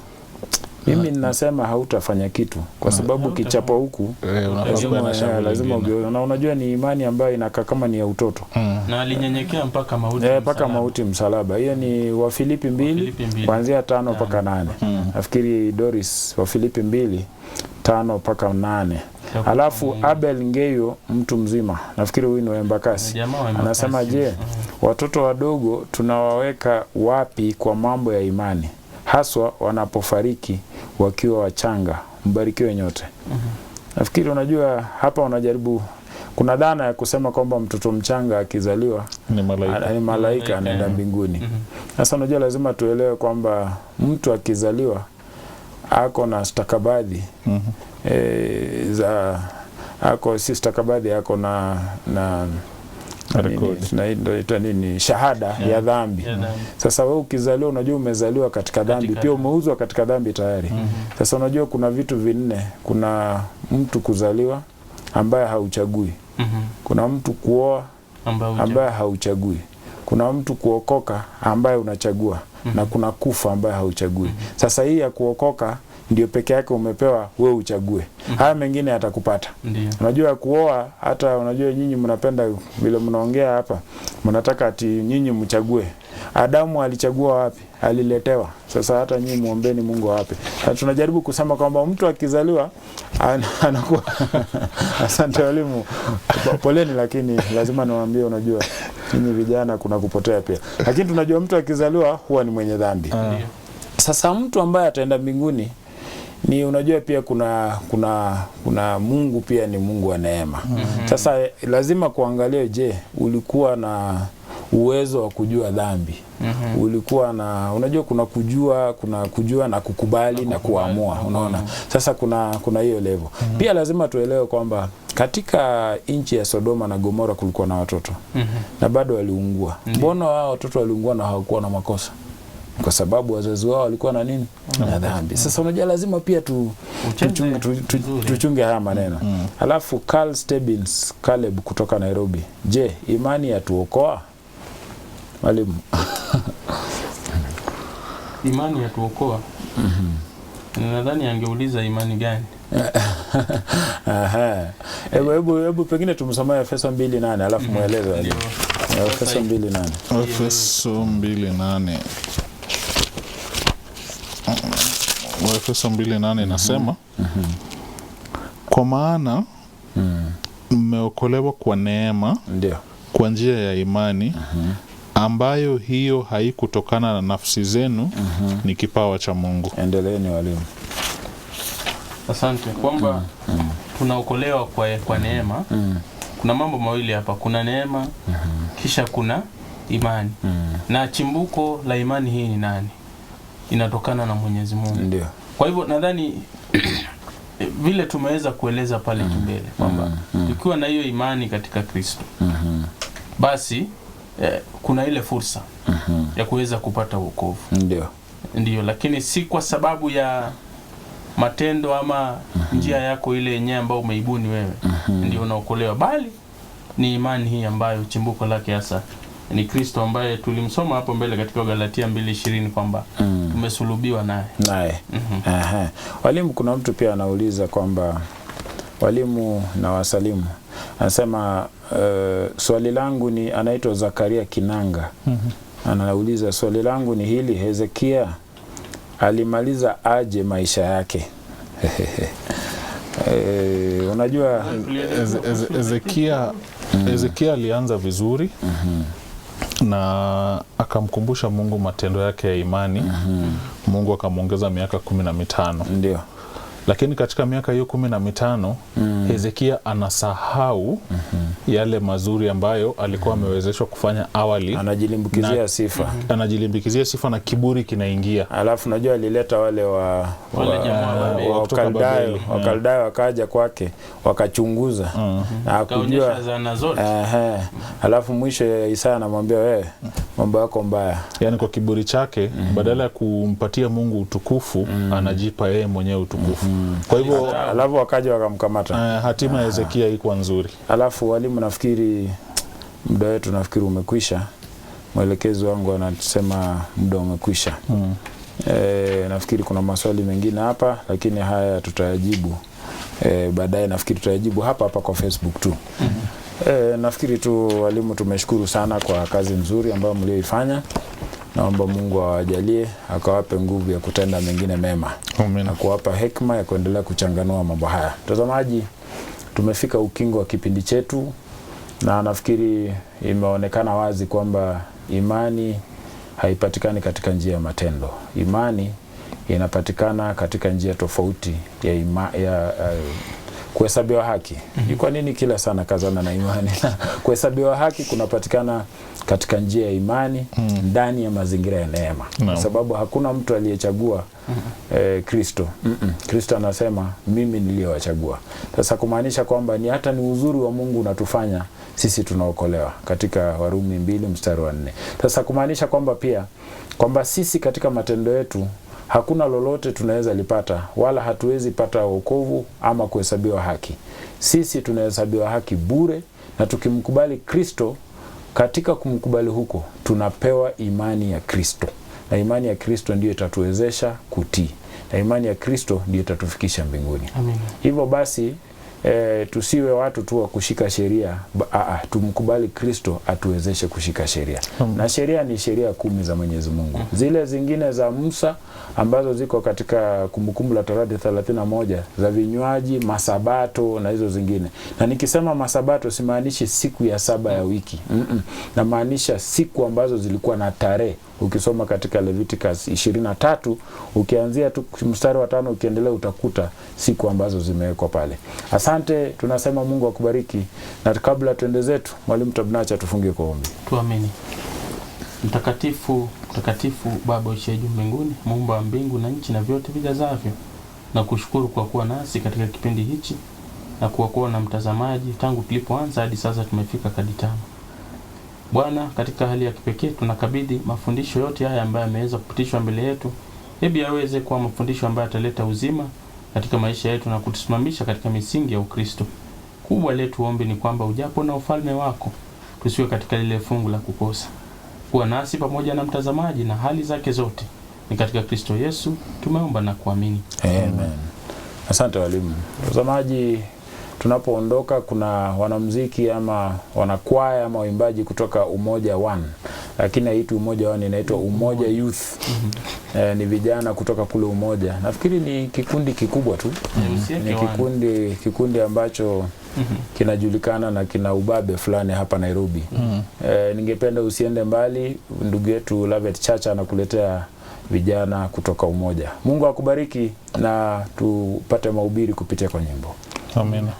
Mimi ninasema hautafanya kitu, kwa sababu kichapo huku lazima ugeuze. Na unajua ni imani ambayo inakaa kama ni ya utoto. Na alinyenyekea mpaka mauti. Mpaka mauti msalaba. Hiyo ni Wafilipi 2 kuanzia 5 mpaka 8. Nafikiri Doris Wafilipi 2:5 mpaka 8. Alafu Abel Ngeyo, mtu mzima, nafikiri huyu ni Embakasi, anasema je, watoto wadogo tunawaweka wapi kwa mambo ya imani, haswa wanapofariki wakiwa wachanga? Mbarikiwe nyote. Nafikiri unajua hapa unajaribu, kuna dhana ya kusema kwamba mtoto mchanga akizaliwa ni malaika anaenda mbinguni. Sasa unajua lazima tuelewe kwamba mtu akizaliwa ako na stakabadhi si stakabadhi, ako na shahada ya dhambi. Sasa wewe ukizaliwa, unajua umezaliwa katika dhambi, pia umeuzwa katika dhambi tayari. Sasa unajua kuna vitu vinne. Kuna mtu kuzaliwa ambaye hauchagui. Kuna mtu kuoa ambaye hauchagui. Kuna mtu kuokoka ambaye unachagua. Na kuna kufa ambaye hauchagui. Sasa hii ya kuokoka ndio peke yake umepewa wewe uchague. Haya mengine yatakupata. Unajua kuoa, hata unajua nyinyi mnapenda vile mnaongea hapa, mnataka ati nyinyi mchague. Adamu alichagua wapi? Aliletewa. Sasa hata nyinyi muombeeni Mungu wapi? Tunajaribu kusema kwamba mtu akizaliwa anakuwa asante walimu. Poleni, lakini lazima niwaambie, unajua nyinyi vijana kuna kupotea pia. Lakini tunajua mtu akizaliwa huwa ni mwenye dhambi. Sasa mtu ambaye ataenda mbinguni ni unajua pia kuna Mungu pia ni Mungu wa neema. Sasa lazima kuangalia, je, ulikuwa na uwezo wa kujua dhambi? Ulikuwa na, unajua kuna kujua na kukubali na kuamua, unaona? Sasa kuna hiyo level. Pia lazima tuelewe kwamba Katika nchi ya Sodoma na Gomora kulikuwa na watoto na bado waliungua. Mbona wao watoto waliungua na hawakuwa na makosa? Kwa sababu wazazi wao walikuwa na nini? Na dhambi. Sasa unajua lazima pia tuchunge haya maneno. Alafu Carl Stebbins Caleb kutoka Nairobi. Je, imani yatuokoa? Mwalimu. Imani yatuokoa? Nadhani angeuliza imani gani? Aha. Hebu pengine tumsomee Efeso 2:8 alafu mueleze. Efeso 2:8. Efeso 2:8. Efeso 2:8 inasema kwa maana mmeokolewa kwa neema, ndio, kwa njia ya imani, ambayo hiyo haikutokana na nafsi zenu, ni kipawa cha Mungu. Endeleeni walimu. Asante. Kwamba tunaokolewa kwa neema. Kuna mambo mawili hapa, kuna neema kisha kuna imani. Na chimbuko la imani hii ni nani? Inatokana na Mwenyezi Mungu. Ndio. Kwa hivyo nadhani vile tumeweza kueleza pale mbele kwamba ukiwa na hiyo imani katika Kristo, basi kuna ile fursa ya kuweza kupata wokovu. Ndio, lakini si kwa sababu ya matendo ama njia yako ile yenyewe ambayo umeibuni wewe ndio unaokolewa, bali ni imani hii ambayo chimbuko lake hasa ni Kristo, ambaye tulimsoma hapo mbele katika Galatia 2:20 kwamba tumesulubiwa naye. Walimu, kuna mtu pia anauliza kwamba walimu na wasalimu, anasema swali langu ni, anaitwa Zakaria Kinanga. Anauliza swali langu ni hili: Hezekia alimaliza aje maisha yake? Unajua Hezekia alianza vizuri na akamkumbusha Mungu matendo yake ya imani. Mungu akamwongeza miaka 15. Ndio. Lakini katika miaka hiyo 15 Hezekia anasahau yale mazuri ambayo alikuwa amewezeshwa kufanya awali. Anajilimbikizia sifa. Anajilimbikizia sifa na kiburi kinaingia. Alafu najua alileta wale Wakaldayo wakaja kwake wakachunguza na akujua zana zote. Alafu mwisho Isaya anamwambia wewe mambo yako mbaya. Yaani kwa kiburi chake badala ya kumpatia Mungu utukufu anajipa yeye mwenyewe utukufu. Kwa hivyo alafu wakaja wakamkamata. Hatima ya Hezekia haikuwa nzuri. Alafu walimu, nafikiri muda wetu nafikiri umekwisha. Mwelekezi wangu anasema muda umekwisha. Nafikiri kuna maswali mengine hapa, lakini haya tutayajibu baadaye. Nafikiri tutayajibu hapa kwa Facebook tu. Nafikiri tu walimu, tumeshukuru sana kwa kazi nzuri ambayo mlioifanya. Naomba Mungu awajalie akawape nguvu ya kutenda mengine mema. Amen. Na kuwapa hekima ya kuendelea kuchanganua mambo haya. Mtazamaji, tumefika ukingo wa kipindi chetu, na nafikiri imeonekana wazi kwamba imani haipatikani katika njia ya matendo. Imani inapatikana katika njia tofauti ya kuhesabiwa haki. Kwa nini kila sana kazana na imani? Kuhesabiwa haki kunapatikana katika njia ya imani ndani ya mazingira ya neema. Kwa sababu hakuna mtu aliyechagua Kristo. Kristo anasema mimi niliyowachagua. Sasa kumaanisha kwamba ni hata ni uzuri wa Mungu unatufanya sisi tunaokolewa katika Warumi 2:4. Sasa kumaanisha kwamba pia kwamba sisi katika matendo yetu hakuna lolote tunaweza lipata, wala hatuwezi pata wokovu ama kuhesabiwa haki. Sisi tunahesabiwa haki bure, na tukimkubali Kristo, katika kumkubali huko tunapewa imani ya Kristo. Na imani ya Kristo ndiyo itatuwezesha kutii. Na imani ya Kristo ndiyo itatufikisha mbinguni. Amen. Hivyo basi tusiwe watu tu wa kushika sheria, tumkubali Kristo atuwezeshe kushika sheria. Na sheria ni sheria 10 za Mwenyezi Mungu. Zile zingine za Musa ambazo ziko katika Kumbukumbu la Torati 31 za vinywaji, masabato na hizo zingine. Na nikisema masabato simaanishi siku ya 7 ya wiki. Na maanisha siku ambazo zilikuwa na tarehe. Ukisoma katika Leviticus 23 ukianzia tu mstari wa 5 ukiendelea utakuta siku ambazo zimewekwa pale. Asante, tunasema Mungu akubariki. Na kabla tuende zetu, Mwalimu Tabnacha tufungie kwa ombi. Tuamini. Mtakatifu, mtakatifu Baba uliye juu mbinguni, Muumba wa mbingu na nchi na vyote vijazavyo, na kushukuru kwa kuwa nasi katika kipindi hichi. na kuokoa na mtazamaji tangu tulipoanza hadi sasa tumefika kadi 5. Bwana, katika hali ya kipekee tunakabidhi mafundisho yote haya ambayo yameweza kupitishwa mbele yetu. Hebu yaweze kuwa mafundisho ambayo yataleta uzima katika maisha yetu na kutusimamisha katika misingi ya Ukristo. Kubwa letu ombi ni kwamba ujapo na ufalme wako, tusiwe katika lile fungu la kukosa. Kuwa nasi pamoja na mtazamaji na hali zake zote. Ni katika Kristo Yesu tumeomba na kuamini. Amen. Asante walimu. Mtazamaji, tunapoondoka kuna wanamuziki ama wanakwaya ama waimbaji kutoka Umoja One. Lakini haitwi Umoja One, inaitwa Umoja Youth. Ni vijana kutoka kule Umoja. Nafikiri ni kikundi kikubwa tu. Ni kikundi ambacho kinajulikana na kina ubabe fulani hapa Nairobi. Ningependa usiende mbali, ndugu yetu Lavet Chacha anakuletea vijana kutoka Umoja. Mungu akubariki na tupate mahubiri kupitia kwa nyimbo. Amina.